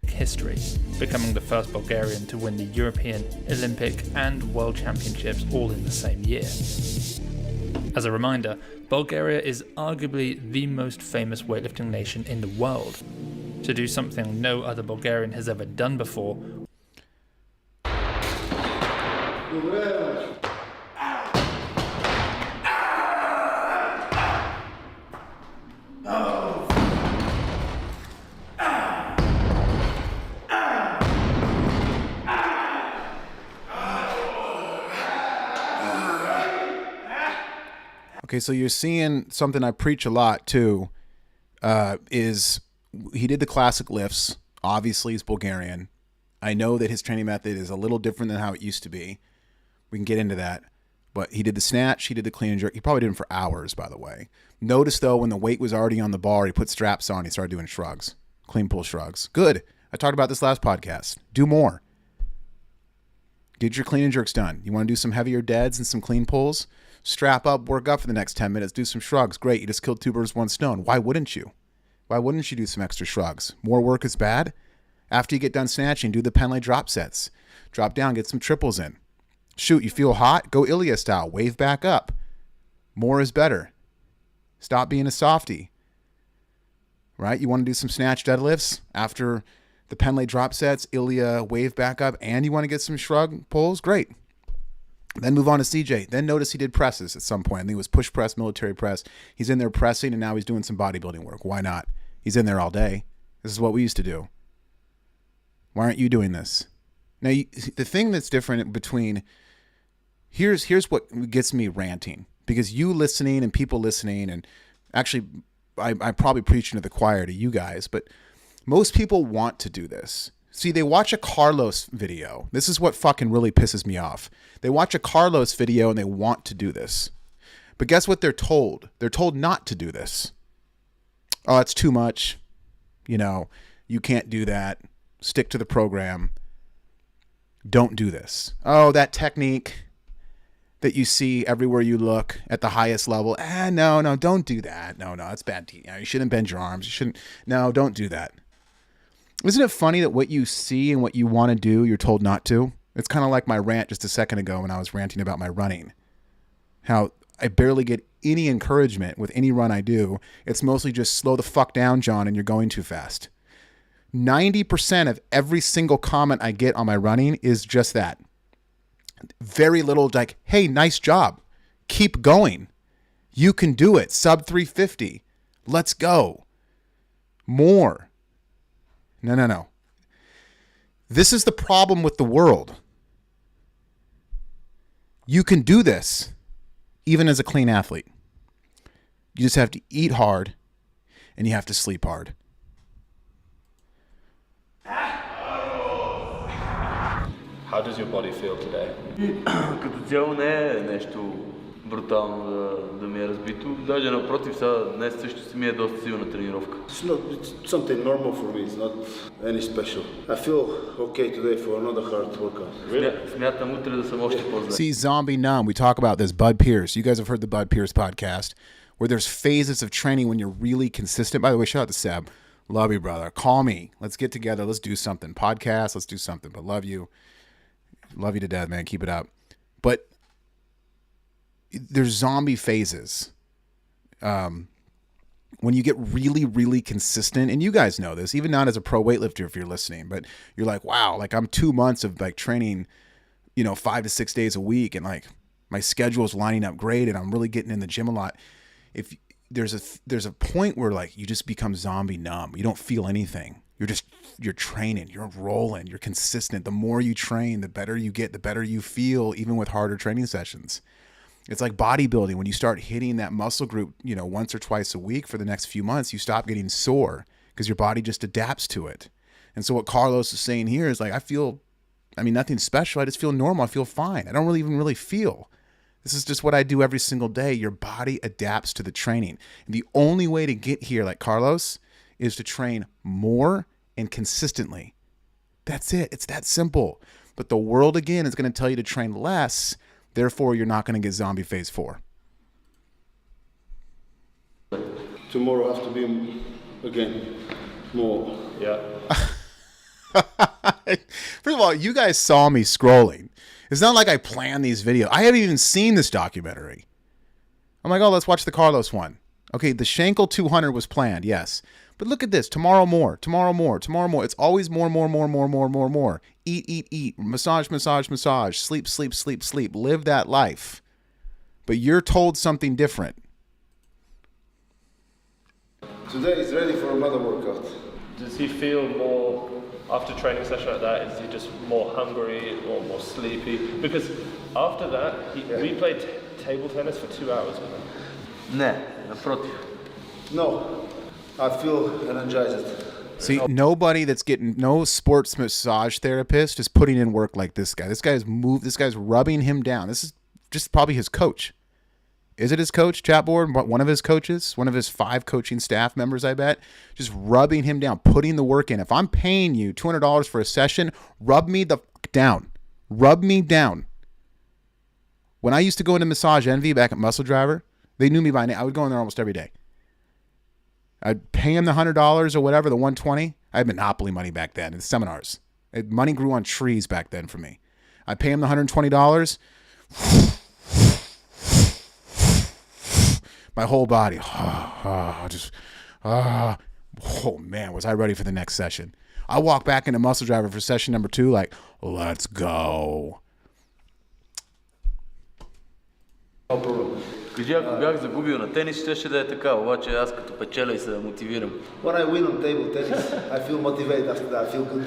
[SPEAKER 8] history, becoming the first Bulgarian to win the European, Olympic and World Championships all in the same year. As a reminder, Bulgaria is arguably the most famous weightlifting nation in the world. To do something no other Bulgarian has ever done before,
[SPEAKER 1] Okay, so you're seeing something I preach a lot too, is he did the classic lifts. Obviously, he's Bulgarian. I know that his training method is a little different than how it used to be. We can get into that. But he did the snatch, he did the clean and jerk. He probably did them for hours, by the way. Notice, though, when the weight was already on the bar, he put straps on, he started doing shrugs, clean pull shrugs. Good. I talked about this last podcast. Do more. Get your clean and jerks done. You want to do some heavier deads and some clean pulls? Strap up, work up for the next 10 minutes, do some shrugs. Great, you just killed two birds with one stone. Why wouldn't you? Why wouldn't you do some extra shrugs? More work is bad? After you get done snatching, do the pen leg drop sets. Drop down, get some triples in. Shoot, you feel hot? Go Ilya style, wave back up. More is better. Stop being a softie. Right? You want to do some snatch deadlifts after the pen leg drop sets, Ilya wave back up, and you want to get some shrug pulls? Great. Then move on to CJ. Then notice he did presses at some point. I think it was push press, military press. He's in there pressing, and now he's doing some bodybuilding work. Why not? He's in there all day. This is what we used to do. Why aren't you doing this? Now, the thing that's different between... Here's what gets me ranting. Because you listening and people listening, and actually, I'm probably preaching to the choir to you guys, but most people want to do this. See, they watch a Carlos video. This is what fucking really pisses me off. They watch a Carlos video and they want to do this. But guess what they're told? They're told not to do this. Oh, it's too much. You know, you can't do that. Stick to the program. Don't do this. Oh, that technique that you see everywhere you look at the highest level. No, don't do that. No, it's bad. You shouldn't bend your arms. You shouldn't. No, don't do that. Isn't it funny that what you see and what you want to do, you're told not to? It's kind of like my rant just a second ago when I was ranting about my running. How I barely get any encouragement with any run I do. It's mostly just slow the fuck down, John, and you're going too fast. 90% of every single comment I get on my running is just that. Very little like, hey, nice job. Keep going. You can do it. Sub 350. Let's go. More. No. This is the problem with the world. You can do this even as a clean athlete. You just have to eat hard and you have to sleep hard.
[SPEAKER 11] How does your body feel today?
[SPEAKER 12] Като цяло не е нещо брутално да ми е разбито. Даже напротив, сега днес също си ми е доста силна тренировка.
[SPEAKER 13] It's something normal for me. It's not any special. I feel okay today for another hard workout.
[SPEAKER 12] Смятам утре да съм още по-зле.
[SPEAKER 1] See, Zombie Numb, we talk about this. Bud Pierce. You guys have heard the Bud Pierce podcast, where there's phases of training when you're really consistent. By the way, shout out to Seb. Love you, brother. Call me. Let's get together. Let's do something. Podcast. Let's do something. But love you. Love you to death, man. Keep it up. But there's zombie phases. When you get really, really consistent, and you guys know this, even not as a pro weightlifter if you're listening, but you're like, wow, like I'm 2 months of like training, 5 to 6 days a week, and like my schedule is lining up great, and I'm really getting in the gym a lot. If there's a point where like you just become zombie numb. You don't feel anything. You're training, you're rolling, you're consistent. The more you train, the better you get, the better you feel, even with harder training sessions. It's like bodybuilding. When you start hitting that muscle group, once or twice a week for the next few months, you stop getting sore because your body just adapts to it. And so what Carlos is saying here is like, nothing special. I just feel normal. I feel fine. I don't even really feel. This is just what I do every single day. Your body adapts to the training. And the only way to get here, like Carlos, is to train more and consistently. That's it. It's that simple. But the world, again, is going to tell you to train less. Therefore, you're not going to get zombie phase 4.
[SPEAKER 13] Tomorrow I have to be, again, more.
[SPEAKER 11] Yeah.
[SPEAKER 1] First of all, you guys saw me scrolling. It's not like I planned these videos. I haven't even seen this documentary. I'm like, oh, let's watch the Carlos one. Okay, the Shankle 200 was planned, yes. But look at this. Tomorrow more. Tomorrow more. Tomorrow more. It's always more. Eat. Massage. Sleep. Live that life. But you're told something different.
[SPEAKER 13] Today is ready for another workout.
[SPEAKER 11] Does he feel more, after training session like that, is he just more hungry or more sleepy? Because after that, we played table tennis for 2 hours with him.
[SPEAKER 12] Не, напротив.
[SPEAKER 13] No. I feel energized.
[SPEAKER 1] See, no sports massage therapist is putting in work like this guy. This guy's rubbing him down. This is just probably his coach. Is it his coach, chat board? One of his coaches? One of his 5 coaching staff members, I bet? Just rubbing him down, putting the work in. If I'm paying you $200 for a session, rub me the fuck down. Rub me down. When I used to go into Massage Envy back at Muscle Driver, they knew me by name. I would go in there almost every day. I'd pay him the $100 or whatever, the $120. I had Monopoly money back then in the seminars. Money grew on trees back then for me. I'd pay him the $120. My whole body. Oh man, was I ready for the next session. I walk back into Muscle Driver for session number 2 like, let's go.
[SPEAKER 12] Кажи, ако бях загубил на тенис, щеше да е така, обаче аз като печеля и се мотивирам.
[SPEAKER 13] When I win on table tennis, I feel motivated after that. I feel good.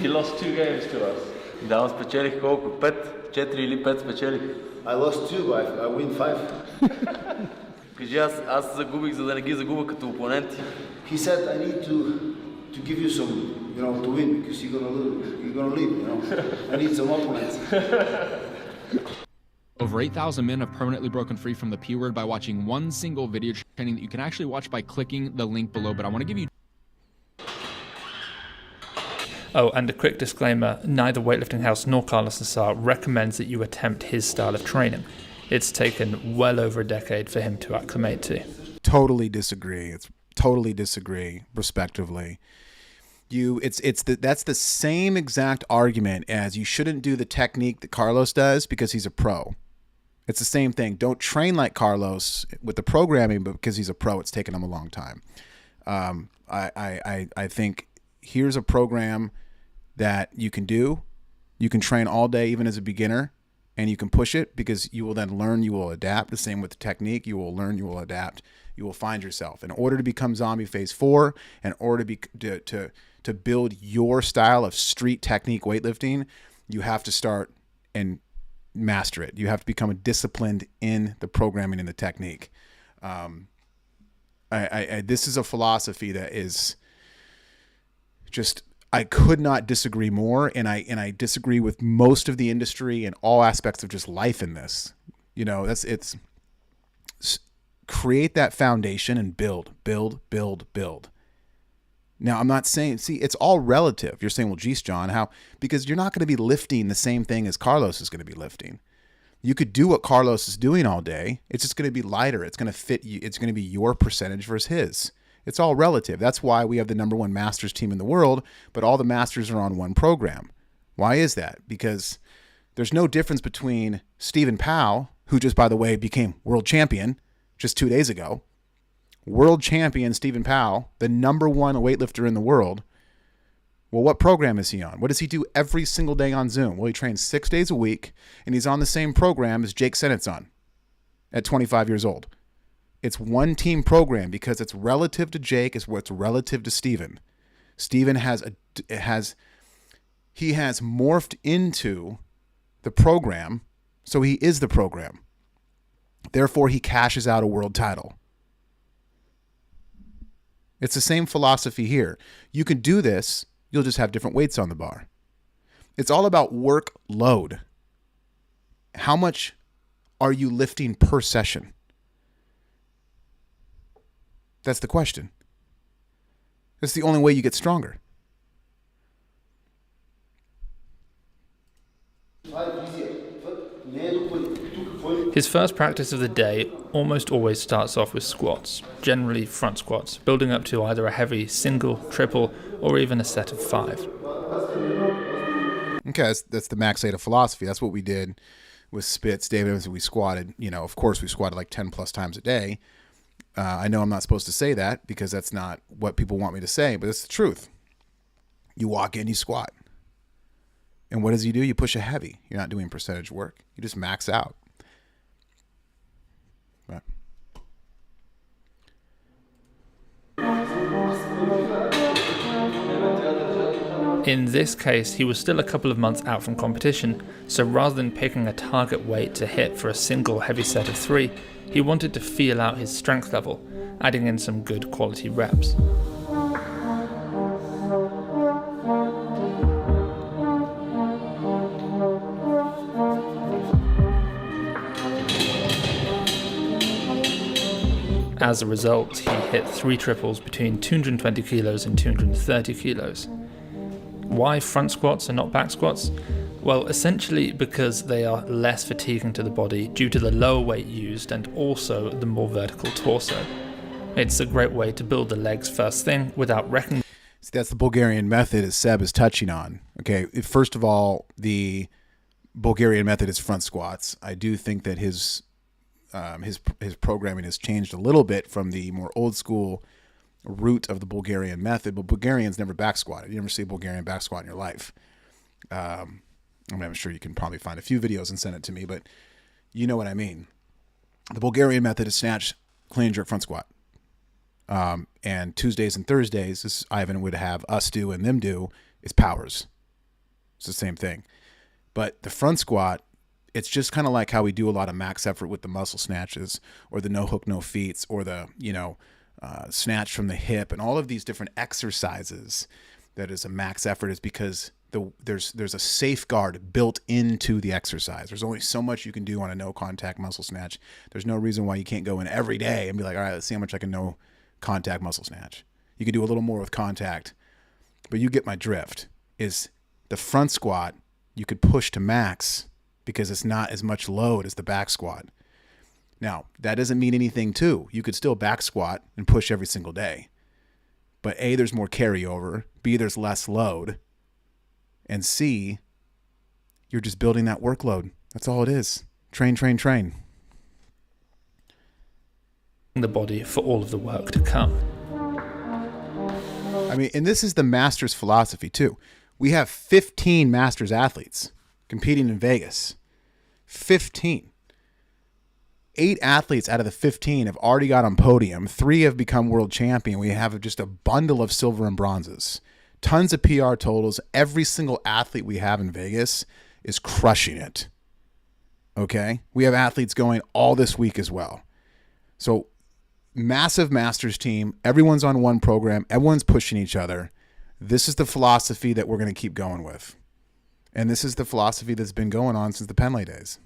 [SPEAKER 11] He lost 2 games to us.
[SPEAKER 12] Да, аз спечелих колко? 5? 4 или 5 спечелих?
[SPEAKER 13] I lost 2, but I win 5.
[SPEAKER 12] Кажи, аз загубих, за да не ги загубя като опоненти.
[SPEAKER 13] He said I need to give you some, you know, to win, because you're gonna lose, you're gonna leave, you know. I need some opponents.
[SPEAKER 14] Over 8,000 men have permanently broken free from the P word by watching one single video training that you can actually watch by clicking the link below. But I want to give you...
[SPEAKER 8] Oh, and a quick disclaimer, neither Weightlifting House nor Carlos Nasar recommends that you attempt his style of training. It's taken well over a decade for him to acclimate to.
[SPEAKER 1] Totally disagree. Respectively. That's the same exact argument as you shouldn't do the technique that Carlos does because he's a pro. It's the same thing. Don't train like Carlos with the programming, but because he's a pro, it's taken him a long time. I think here's a program that you can do. You can train all day, even as a beginner, and you can push it because you will then learn, you will adapt. The same with the technique. You will learn, you will adapt. You will find yourself. In order to become Zombie Phase 4, in order to build your style of street technique weightlifting, you have to start and master it. You have to become disciplined in the programming and the technique. This is a philosophy that is just, I could not disagree more, and I disagree with most of the industry and all aspects of just life in this. You know, it's create that foundation and build. Now, I'm not saying, see, it's all relative. You're saying, well, geez, John, how? Because you're not going to be lifting the same thing as Carlos is going to be lifting. You could do what Carlos is doing all day. It's just going to be lighter. It's going to fit you. It's going to be your percentage versus his. It's all relative. That's why we have the #1 masters team in the world, but all the masters are on one program. Why is that? Because there's no difference between Stephen Powell, who just, by the way, became world champion just 2 days ago. World champion Stephen Powell, the #1 weightlifter in the world. Well, what program is he on? What does he do every single day on Zoom? Well, he trains 6 days a week, and he's on the same program as Jake Sennett's on at 25 years old. It's one team program because it's relative to Jake, is what's relative to Stephen. Stephen has morphed into the program, so he is the program. Therefore, he cashes out a world title. It's the same philosophy here. You can do this, you'll just have different weights on the bar. It's all about workload. How much are you lifting per session? That's the question. That's the only way you get stronger.
[SPEAKER 8] His first practice of the day almost always starts off with squats, generally front squats, building up to either a heavy single, triple, or even a set of 5.
[SPEAKER 1] Okay, that's the max 8 of philosophy. That's what we did with Spitz, David Evans. We squatted, of course we squatted like 10 plus times a day. I know I'm not supposed to say that because that's not what people want me to say, but it's the truth. You walk in, you squat. And what does he do? You push a heavy. You're not doing percentage work. You just max out. Right.
[SPEAKER 8] In this case, he was still a couple of months out from competition, so rather than picking a target weight to hit for a single heavy set of 3, he wanted to feel out his strength level, adding in some good quality reps. As a result, he hit 3 triples between 220 kilos and 230 kilos. Why front squats and not back squats? Well, essentially because they are less fatiguing to the body due to the lower weight used and also the more vertical torso. It's a great way to build the legs first thing without wrecking.
[SPEAKER 1] See, that's the Bulgarian method, as Seb is touching on. Okay, first of all, the Bulgarian method is front squats. I do think that his programming has changed a little bit from the more old school root of the Bulgarian method, but Bulgarians never back squatted. You never see a Bulgarian back squat in your life. I'm sure you can probably find a few videos and send it to me, but you know what I mean. The Bulgarian method is snatch, clean and jerk, front squat. And Tuesdays and Thursdays, as Ivan would have us do and them do, is powers. It's the same thing. But the front squat, it's just kind of like how we do a lot of max effort with the muscle snatches or the no hook, no feets or the, snatch from the hip, and all of these different exercises that is a max effort is because there's a safeguard built into the exercise. There's only so much you can do on a no contact muscle snatch. There's no reason why you can't go in every day and be like, all right, let's see how much I can no contact muscle snatch. You can do a little more with contact, but you get my drift. Is the front squat you could push to max because it's not as much load as the back squat. Now, that doesn't mean anything too. You could still back squat and push every single day. But A, there's more carryover. B, there's less load. And C, you're just building that workload. That's all it is. Train, train, train.
[SPEAKER 8] The body for all of the work to come.
[SPEAKER 1] I mean, and this is the Masters philosophy too. We have 15 Masters athletes competing in Vegas. 15. 8 athletes out of the 15 have already got on podium. 3 have become world champion. We have just a bundle of silver and bronzes. Tons of PR totals. Every single athlete we have in Vegas is crushing it. Okay? We have athletes going all this week as well. So, massive Masters team. Everyone's on one program. Everyone's pushing each other. This is the philosophy that we're going to keep going with. And this is the philosophy that's been going on since the Penley days.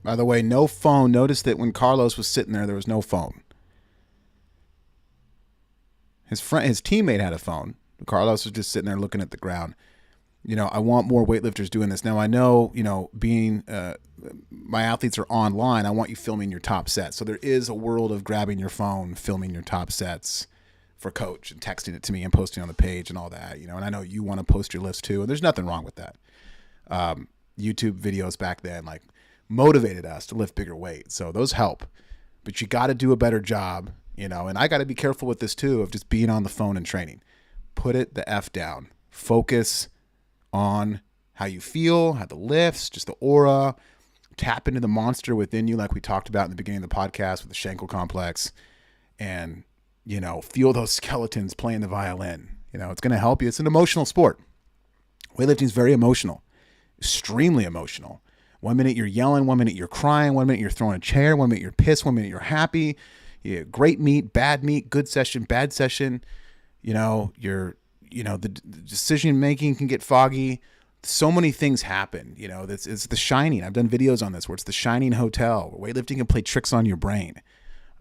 [SPEAKER 1] By the way, no phone. Notice that when Carlos was sitting there was no phone. His teammate had a phone. Carlos was just sitting there looking at the ground. You know, I want more weightlifters doing this. Now, I know, you know, being my athletes are online, I want you filming your top sets. So there is a world of grabbing your phone, filming your top sets for coach and texting it to me and posting on the page and all that, you know. And I know you want to post your list too, and there's nothing wrong with that. YouTube videos back then, like, motivated us to lift bigger weight. So those help, but you got to do a better job, you know, and I got to be careful with this too, of just being on the phone and training. Put it the F down. Focus on how you feel, how the lifts, just the aura, tap into the monster within you. Like we talked about in the beginning of the podcast with the Shankle complex, and, you know, feel those skeletons playing the violin. You know, it's going to help you. It's an emotional sport. Weightlifting is very emotional, extremely emotional. 1 minute you're yelling, 1 minute you're crying, 1 minute you're throwing a chair, 1 minute you're pissed, 1 minute you're happy. Yeah, great meet, bad meet, good session, bad session. You know, the decision making can get foggy. So many things happen. You know, it's The Shining. I've done videos on this where it's The Shining Hotel, where weightlifting can play tricks on your brain.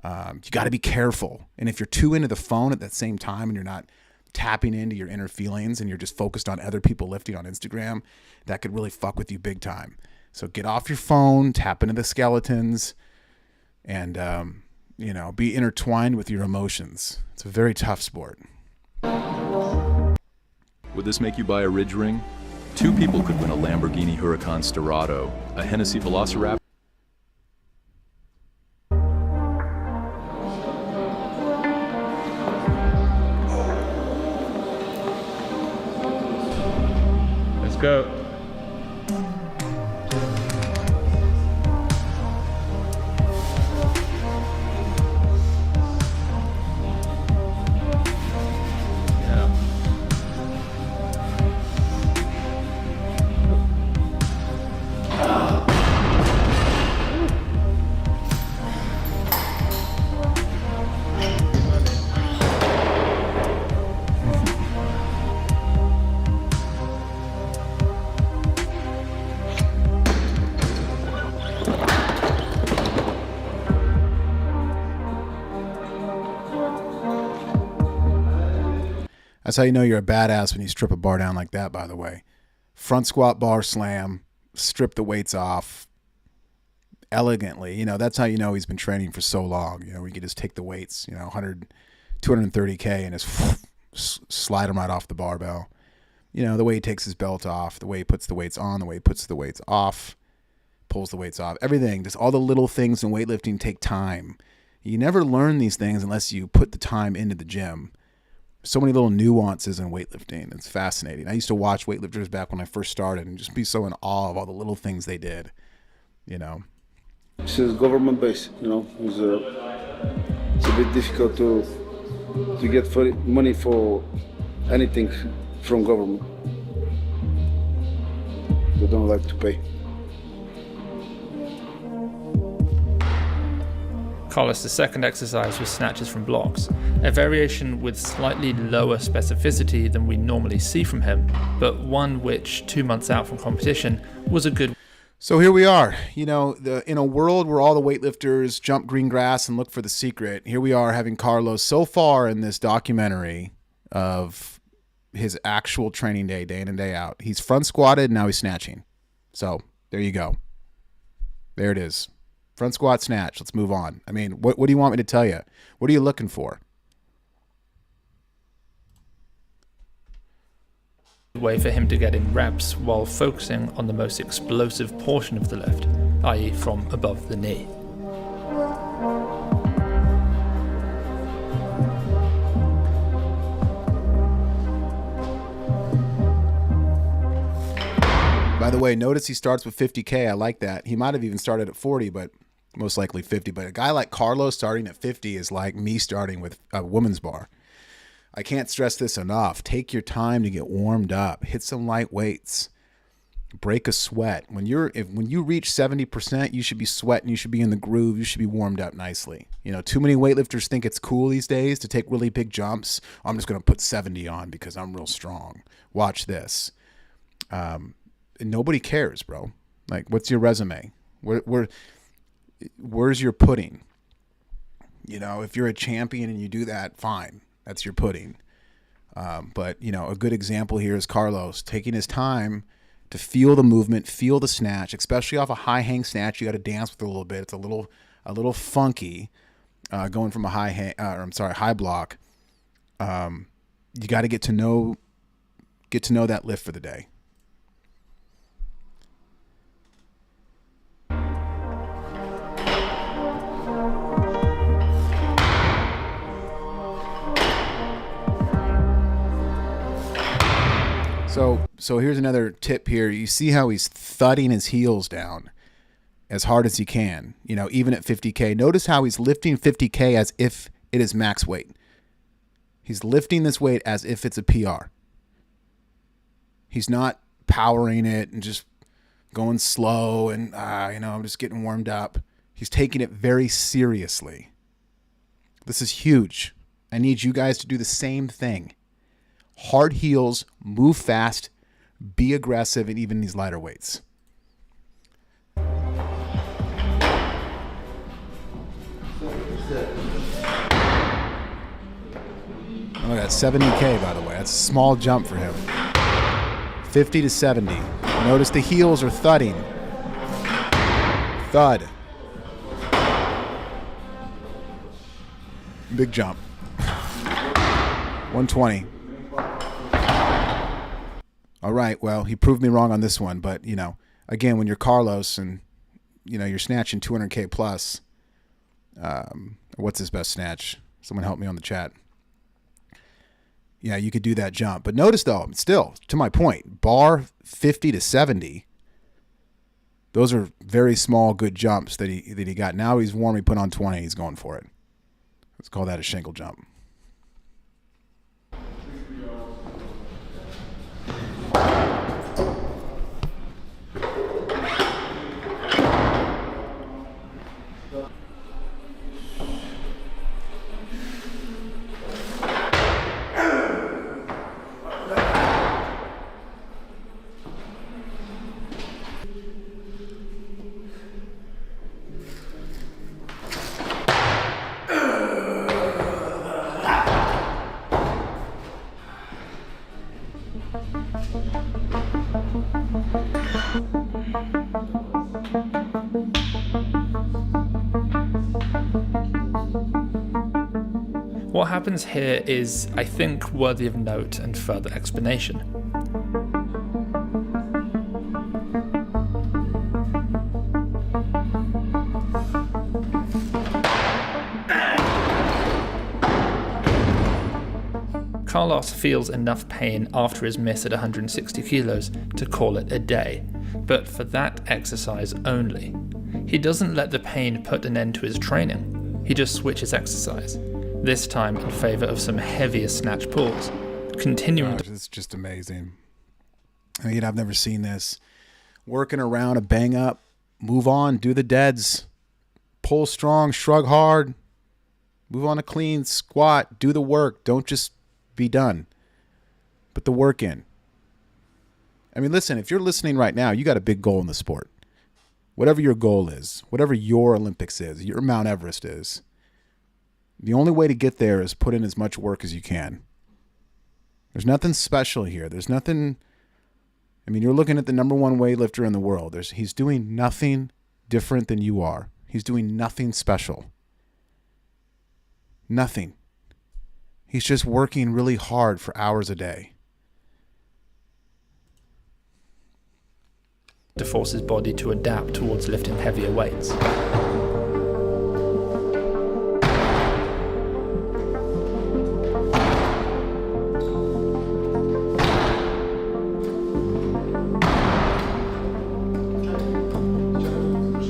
[SPEAKER 1] You got to be careful. And if you're too into the phone at that same time and you're not tapping into your inner feelings and you're just focused on other people lifting on Instagram, that could really fuck with you big time. So get off your phone, tap into the skeletons, and, you know, be intertwined with your emotions. It's a very tough sport.
[SPEAKER 15] Would this make you buy a Ridge ring? 2 people could win a Lamborghini Huracan Sterrato, a Hennessy Velociraptor.
[SPEAKER 11] Let's go.
[SPEAKER 1] That's how you know you're a badass when you strip a bar down like that, by the way. Front squat, bar slam, strip the weights off elegantly. You know, that's how you know he's been training for so long. You know, we can just take the weights, you know, 230K and just slide them right off the barbell. You know, the way he takes his belt off, the way he puts the weights on, the way he puts the weights off, pulls the weights off, everything. Just all the little things in weightlifting take time. You never learn these things unless you put the time into the gym. So many little nuances in weightlifting. It's fascinating. I used to watch weightlifters back when I first started and just be so in awe of all the little things they did, you know.
[SPEAKER 13] This is government based, you know. It's a bit difficult to get money for anything from government. They don't like to pay.
[SPEAKER 8] Carlos' second exercise was snatches from blocks, a variation with slightly lower specificity than we normally see from him, but one which, 2 months out from competition, was a good.
[SPEAKER 1] So here we are, you know, in a world where all the weightlifters jump green grass and look for the secret, here we are having Carlos so far in this documentary of his actual training day in and day out. He's front squatted, now he's snatching. So there you go. There it is. Front squat, snatch. Let's move on. I mean, what do you want me to tell you? What are you looking for?
[SPEAKER 8] Way for him to get in reps while focusing on the most explosive portion of the lift, i.e. from above the knee.
[SPEAKER 1] By the way, notice he starts with 50K. I like that. He might have even started at 40, but most likely 50. But a guy like Carlos starting at 50 is like me starting with a woman's bar. I can't stress this enough. Take your time to get warmed up. Hit some light weights. Break a sweat. When you reach 70%, you should be sweating. You should be in the groove. You should be warmed up nicely. You know, too many weightlifters think it's cool these days to take really big jumps. I'm just going to put 70 on because I'm real strong. Watch this. Nobody cares, bro. Like, what's your resume? Where's your pudding? You know, if you're a champion and you do that, fine. That's your pudding. But, you know, a good example here is Carlos taking his time to feel the movement, feel the snatch, especially off a high hang snatch. You got to dance with it a little bit. It's a little funky going from a high block. You got to get to know that lift for the day. So here's another tip here. You see how he's thudding his heels down as hard as he can, you know, even at 50K. Notice how he's lifting 50K as if it is max weight. He's lifting this weight as if it's a PR. He's not powering it and just going slow and, you know, I'm just getting warmed up. He's taking it very seriously. This is huge. I need you guys to do the same thing. Hard heels, move fast, be aggressive, and even these lighter weights. Oh, that's 70K, by the way. That's a small jump for him. 50 to 70. Notice the heels are thudding. Thud. Big jump. 120. All right, well, he proved me wrong on this one, but, you know, again, when you're Carlos and, you know, you're snatching 200K plus, what's his best snatch? Someone help me on the chat. Yeah, you could do that jump. But notice, though, still, to my point, bar 50 to 70, those are very small, good jumps that he got. Now he's warm, he put on 20, he's going for it. Let's call that a Shankle jump.
[SPEAKER 8] What happens here is, I think, worthy of note and further explanation. Carlos feels enough pain after his miss at 160 kilos to call it a day, but for that exercise only. He doesn't let the pain put an end to his training. He just switches exercise, this time in favor of some heavier snatch pulls, continuing.
[SPEAKER 1] Gosh, it's just amazing. I mean, I've never seen this. Working around a bang up, move on, do the deads, pull strong, shrug hard, move on a clean squat, do the work. Don't just be done. Put the work in. I mean, listen, if you're listening right now, you got a big goal in the sport. Whatever your goal is, whatever your Olympics is, your Mount Everest is, the only way to get there is put in as much work as you can. There's nothing special here. There's nothing. I mean, you're looking at the number one weightlifter in the world. He's doing nothing different than you are. He's doing nothing special. Nothing. He's just working really hard for hours a day.
[SPEAKER 8] To force his body to adapt towards lifting heavier weights.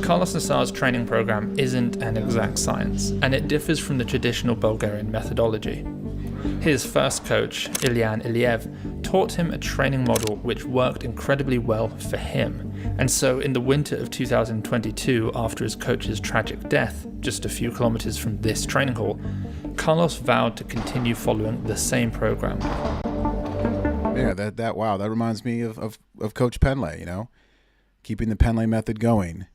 [SPEAKER 8] Carlos Nasar's training program isn't an exact science, and it differs from the traditional Bulgarian methodology. His first coach, Ilyan Iliev, taught him a training model which worked incredibly well for him. And so in the winter of 2022, after his coach's tragic death, just a few kilometers from this training hall, Carlos vowed to continue following the same program.
[SPEAKER 1] Yeah, wow, that reminds me of Coach Penley, you know, keeping the Penley method going.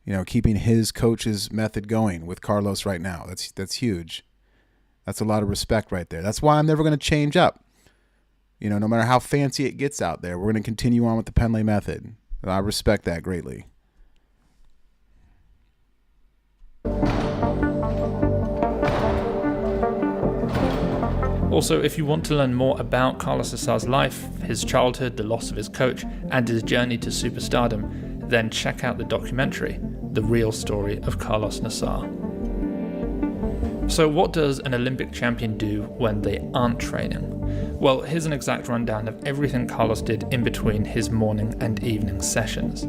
[SPEAKER 1] You know, keeping his coach's method going with Carlos right now. That's huge. That's a lot of respect right there. That's why I'm never going to change up. You know, no matter how fancy it gets out there, we're going to continue on with the Penley method. And I respect that greatly.
[SPEAKER 8] Also, if you want to learn more about Carlos Nasar's life, his childhood, the loss of his coach, and his journey to superstardom, then check out the documentary, The Real Story of Carlos Nasar. So what does an Olympic champion do when they aren't training? Well, here's an exact rundown of everything Carlos did in between his morning and evening sessions.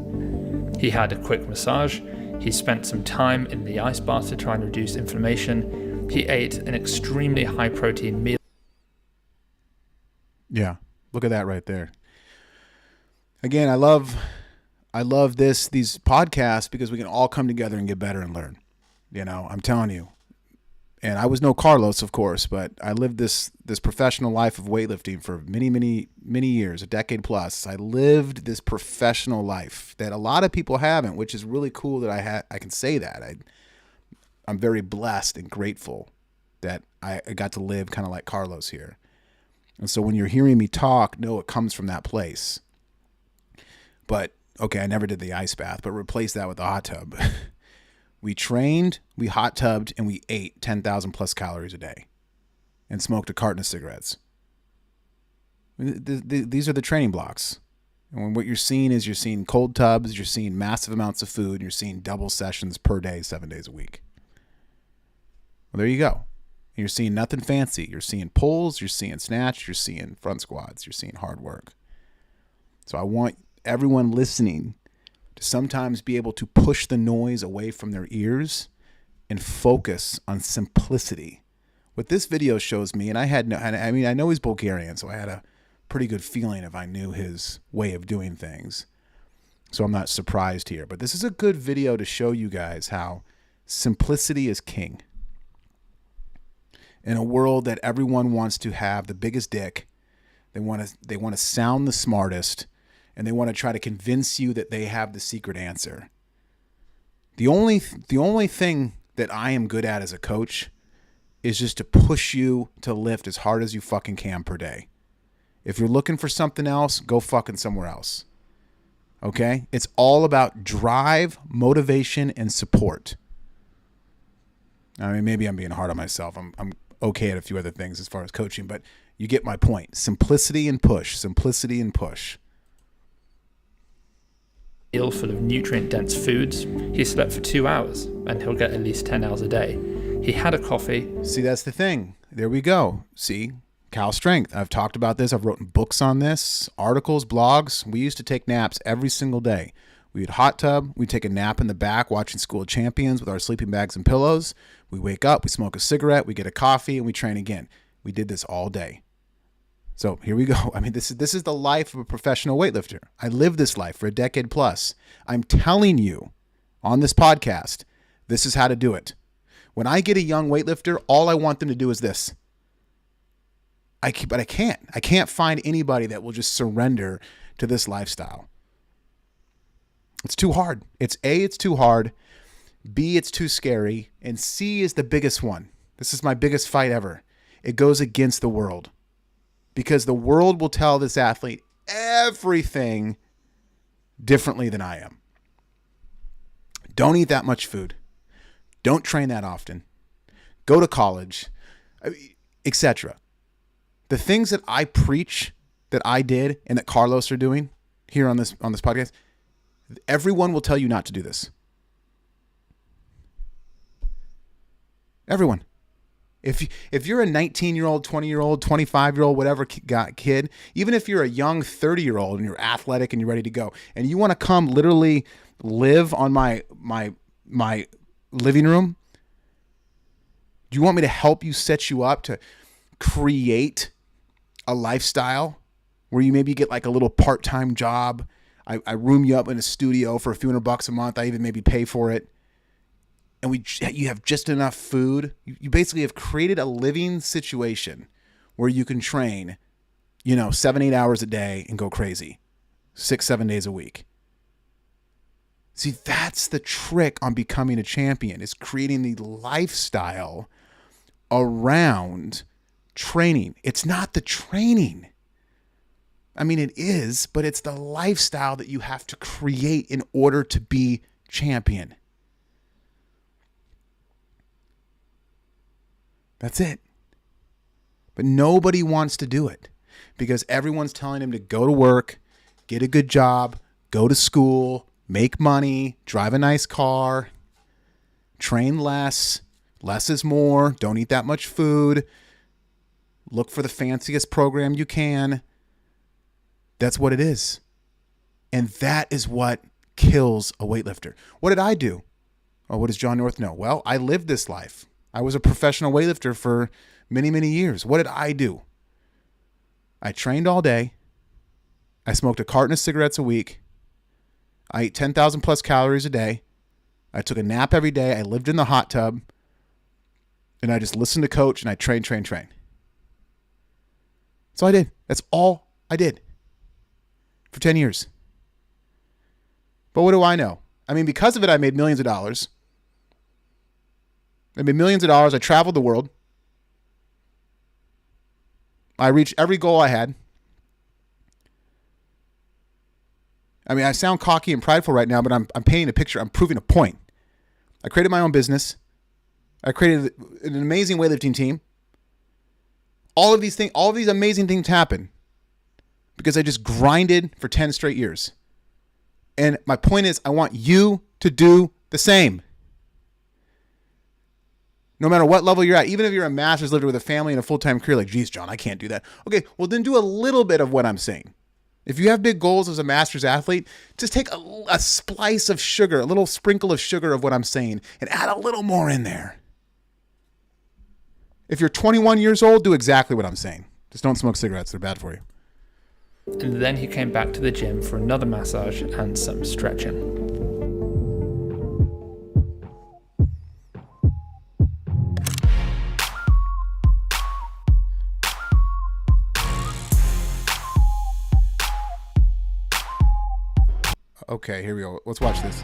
[SPEAKER 8] He had a quick massage, he spent some time in the ice bath to try and reduce inflammation, he ate an extremely high protein meal.
[SPEAKER 1] Yeah, look at that right there. Again, I love these podcasts because we can all come together and get better and learn. You know, I'm telling you. And I was no Carlos, of course, but I lived this professional life of weightlifting for many years, a decade plus. I lived this professional life that a lot of people haven't, which is really cool that I can say that. I'm very blessed and grateful that I got to live kind of like Carlos here. And so when you're hearing me talk, know it comes from that place. But, okay, I never did the ice bath, but replace that with a hot tub. We trained, we hot tubbed, and we ate 10,000 plus calories a day and smoked a carton of cigarettes. These are the training blocks. And what you're seeing is you're seeing cold tubs, you're seeing massive amounts of food, and you're seeing double sessions per day, 7 days a week. Well, there you go. And you're seeing nothing fancy. You're seeing pulls, you're seeing snatch, you're seeing front squats, you're seeing hard work. So I want everyone listening to sometimes be able to push the noise away from their ears and focus on simplicity. What this video shows me, and I know he's Bulgarian, so I had a pretty good feeling if I knew his way of doing things. So I'm not surprised here. But this is a good video to show you guys how simplicity is king. In a world that everyone wants to have the biggest dick, they want to sound the smartest, and they want to try to convince you that they have the secret answer. The only thing that I am good at as a coach is just to push you to lift as hard as you fucking can per day. If you're looking for something else, go fucking somewhere else. Okay? It's all about drive, motivation, and support. I mean, maybe I'm being hard on myself. okay at a few other things as far as coaching, but you get my point. Simplicity and push. Simplicity and push.
[SPEAKER 8] Meal full of nutrient-dense foods. He slept for 2 hours, and he'll get at least 10 hours a day. He had a coffee.
[SPEAKER 1] See, that's the thing. There we go. See, Cal Strength. I've talked about this. I've written books on this, articles, blogs. We used to take naps every single day. We would hot tub. We'd take a nap in the back watching School of Champions with our sleeping bags and pillows. We wake up, we smoke a cigarette, we get a coffee, and we train again. We did this all day. So here we go. I mean, this is the life of a professional weightlifter. I lived this life for a decade plus. I'm telling you on this podcast, this is how to do it. When I get a young weightlifter, all I want them to do is this. But I can't. I can't find anybody that will just surrender to this lifestyle. It's too hard. It's too hard. B, it's too scary. And C is the biggest one. This is my biggest fight ever. It goes against the world. Because the world will tell this athlete everything differently than I am. Don't eat that much food. Don't train that often. Go to college, etc. The things that I preach, that I did, and that Carlos are doing here on this podcast, everyone will tell you not to do this. Everyone. If you're a 19-year-old, 20-year-old, 25-year-old, whatever kid, even if you're a young 30-year-old and you're athletic and you're ready to go, and you want to come literally live on my living room, do you want me to help you, set you up to create a lifestyle where you maybe get like a little part-time job? I room you up in a studio for a few $100 a month. I even maybe pay for it. And you have just enough food. You basically have created a living situation where you can train, 7-8 hours a day and go crazy 6-7 days a week. See, that's the trick on becoming a champion, is creating the lifestyle around training. It's not the training. I mean, it is, but it's the lifestyle that you have to create in order to be champion. That's it. But nobody wants to do it because everyone's telling him to go to work, get a good job, go to school, make money, drive a nice car, train less. Less is more. Don't eat that much food. Look for the fanciest program you can. That's what it is. And that is what kills a weightlifter. What did I do? Oh, what does John North know? Well, I lived this life. I was a professional weightlifter for many, many years. What did I do? I trained all day. I smoked a carton of cigarettes a week. I ate 10,000 plus calories a day. I took a nap every day. I lived in the hot tub. And I just listened to coach and I train. That's all I did. That's all I did for 10 years. But what do I know? I mean, because of it, I made millions of dollars. I made millions of dollars. I traveled the world. I reached every goal I had. I mean, I sound cocky and prideful right now, but I'm painting a picture. I'm proving a point. I created my own business. I created an amazing weightlifting team. All of these amazing things happen because I just grinded for 10 straight years. And my point is, I want you to do the same. No matter what level you're at, even if you're a master's lifter with a family and a full-time career, like, geez, John, I can't do that. Okay, well, then do a little bit of what I'm saying. If you have big goals as a master's athlete, just take a splice of sugar, a little sprinkle of sugar of what I'm saying, and add a little more in there. If you're 21 years old, do exactly what I'm saying. Just don't smoke cigarettes. They're bad for you.
[SPEAKER 8] And then he came back to the gym for another massage and some stretching.
[SPEAKER 1] Okay, here we go. Let's watch this.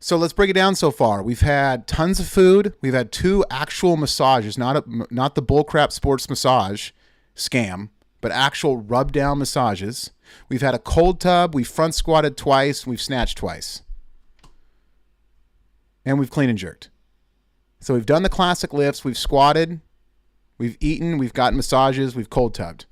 [SPEAKER 1] So let's break it down so far. We've had tons of food. We've had 2 actual massages, not the bullcrap sports massage scam, but actual rub down massages. We've had a cold tub. We've front squatted twice. We've snatched twice. And we've clean and jerked. So we've done the classic lifts. We've squatted. We've eaten, we've gotten massages, we've cold tubbed.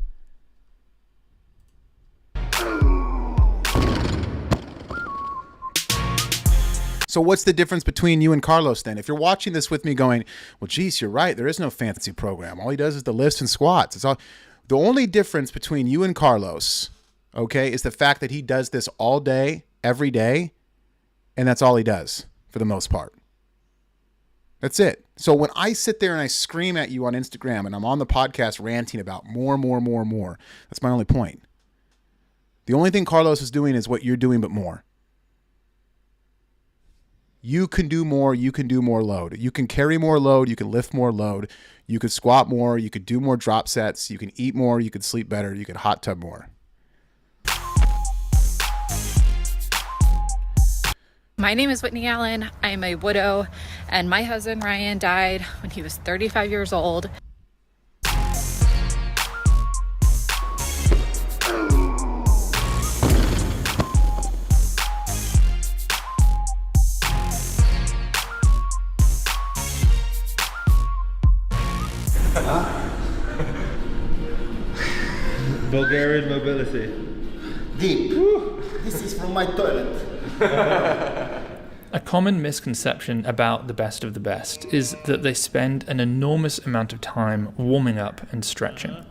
[SPEAKER 1] So what's the difference between you and Carlos then? If you're watching this with me going, well, geez, you're right. There is no fantasy program. All he does is the lifts and squats. It's all. The only difference between you and Carlos, okay, is the fact that he does this all day, every day, and that's all he does for the most part. That's it. So when I sit there and I scream at you on Instagram and I'm on the podcast ranting about more, that's my only point. The only thing Carlos is doing is what you're doing, but more. You can do more. You can do more load. You can carry more load. You can lift more load. You could squat more. You could do more drop sets. You can eat more. You could sleep better. You could hot tub more.
[SPEAKER 16] My name is Whitney Allen. I am a widow, and my husband Ryan died when he was 35 years old.
[SPEAKER 17] Bulgarian mobility.
[SPEAKER 18] Deep. This is from my toilet.
[SPEAKER 8] A common misconception about the best of the best is that they spend an enormous amount of time warming up and stretching.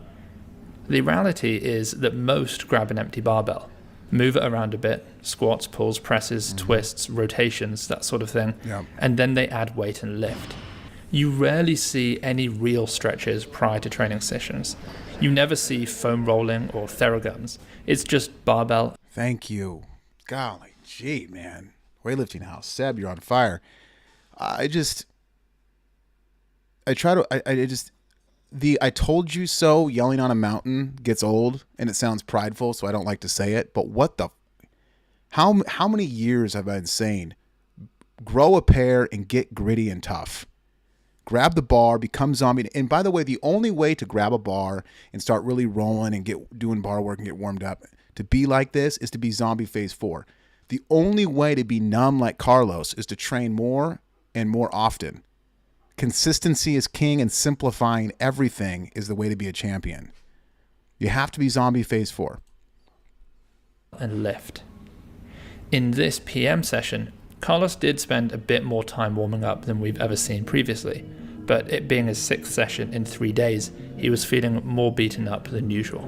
[SPEAKER 8] The reality is that most grab an empty barbell, move it around a bit, squats, pulls, presses, twists, rotations, that sort of thing, and then they add weight and lift. You rarely see any real stretches prior to training sessions. You never see foam rolling or theraguns. It's just barbell.
[SPEAKER 1] Thank you. Golly gee, man. Weightlifting House. Seb, you're on fire. I told you so yelling on a mountain gets old and it sounds prideful, so I don't like to say it. But how many years have I been saying, grow a pair and get gritty and tough? Grab the bar, become zombie. And by the way, the only way to grab a bar and start really rolling and doing bar work and get warmed up to be like this is to be zombie phase 4. The only way to be numb like Carlos is to train more and more often. Consistency is king, and simplifying everything is the way to be a champion. You have to be zombie phase 4.
[SPEAKER 8] And lift. In this PM session, Carlos did spend a bit more time warming up than we've ever seen previously, but it being his 6th session in 3 days, he was feeling more beaten up than usual.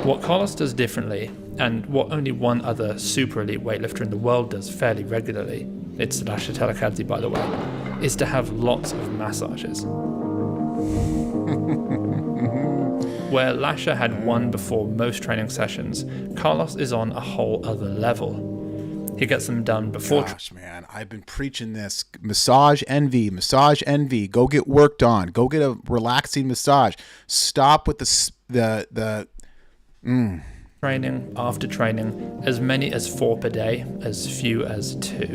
[SPEAKER 8] What Carlos does differently, and what only one other super elite weightlifter in the world does fairly regularly, it's Lasha Telekadze by the way, is to have lots of massages. Where Lasha had one before most training sessions, Carlos is on a whole other level. He gets them done before.
[SPEAKER 1] Gosh, man, I've been preaching this. Massage envy. Go get worked on. Go get a relaxing massage. Stop with the
[SPEAKER 8] training after training, as many as 4 per day, as few as 2.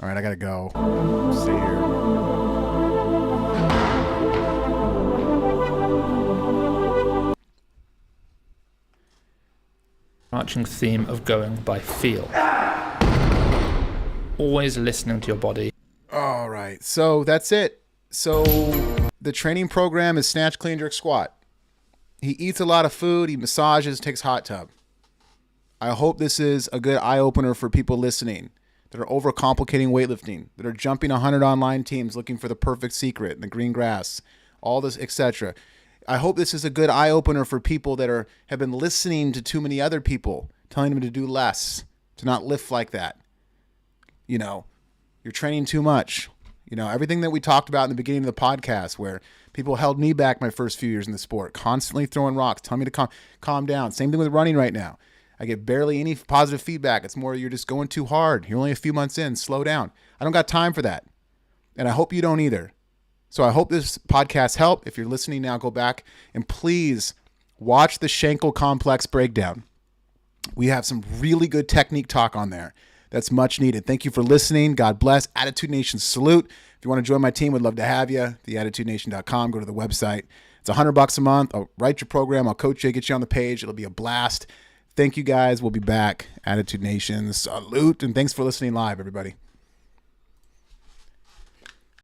[SPEAKER 1] All right, I gotta go. See you here.
[SPEAKER 8] Marching theme of going by feel. Always listening to your body.
[SPEAKER 1] All right, so that's it. So the training program is snatch, clean, jerk, squat. He eats a lot of food. He massages, takes hot tub. I hope this is a good eye-opener for people listening that are overcomplicating weightlifting, that are jumping 100 online teams looking for the perfect secret in the green grass, all this, etc. I hope this is a good eye-opener for people that have been listening to too many other people telling them to do less, to not lift like that. You know, you're training too much. You know, everything that we talked about in the beginning of the podcast where people held me back my first few years in the sport, constantly throwing rocks, telling me to calm down. Same thing with running right now. I get barely any positive feedback. It's more you're just going too hard. You're only a few months in. Slow down. I don't got time for that. And I hope you don't either. So I hope this podcast helped. If you're listening now, go back and please watch the Shankle Complex breakdown. We have some really good technique talk on there. That's much needed. Thank you for listening. God bless. Attitude Nation salute. If you want to join my team, we'd love to have you. TheAttitudeNation.com. Go to the website. It's $100 a month. I'll write your program. I'll coach you, get you on the page. It'll be a blast. Thank you guys. We'll be back. Attitude Nation, salute, and thanks for listening live, everybody.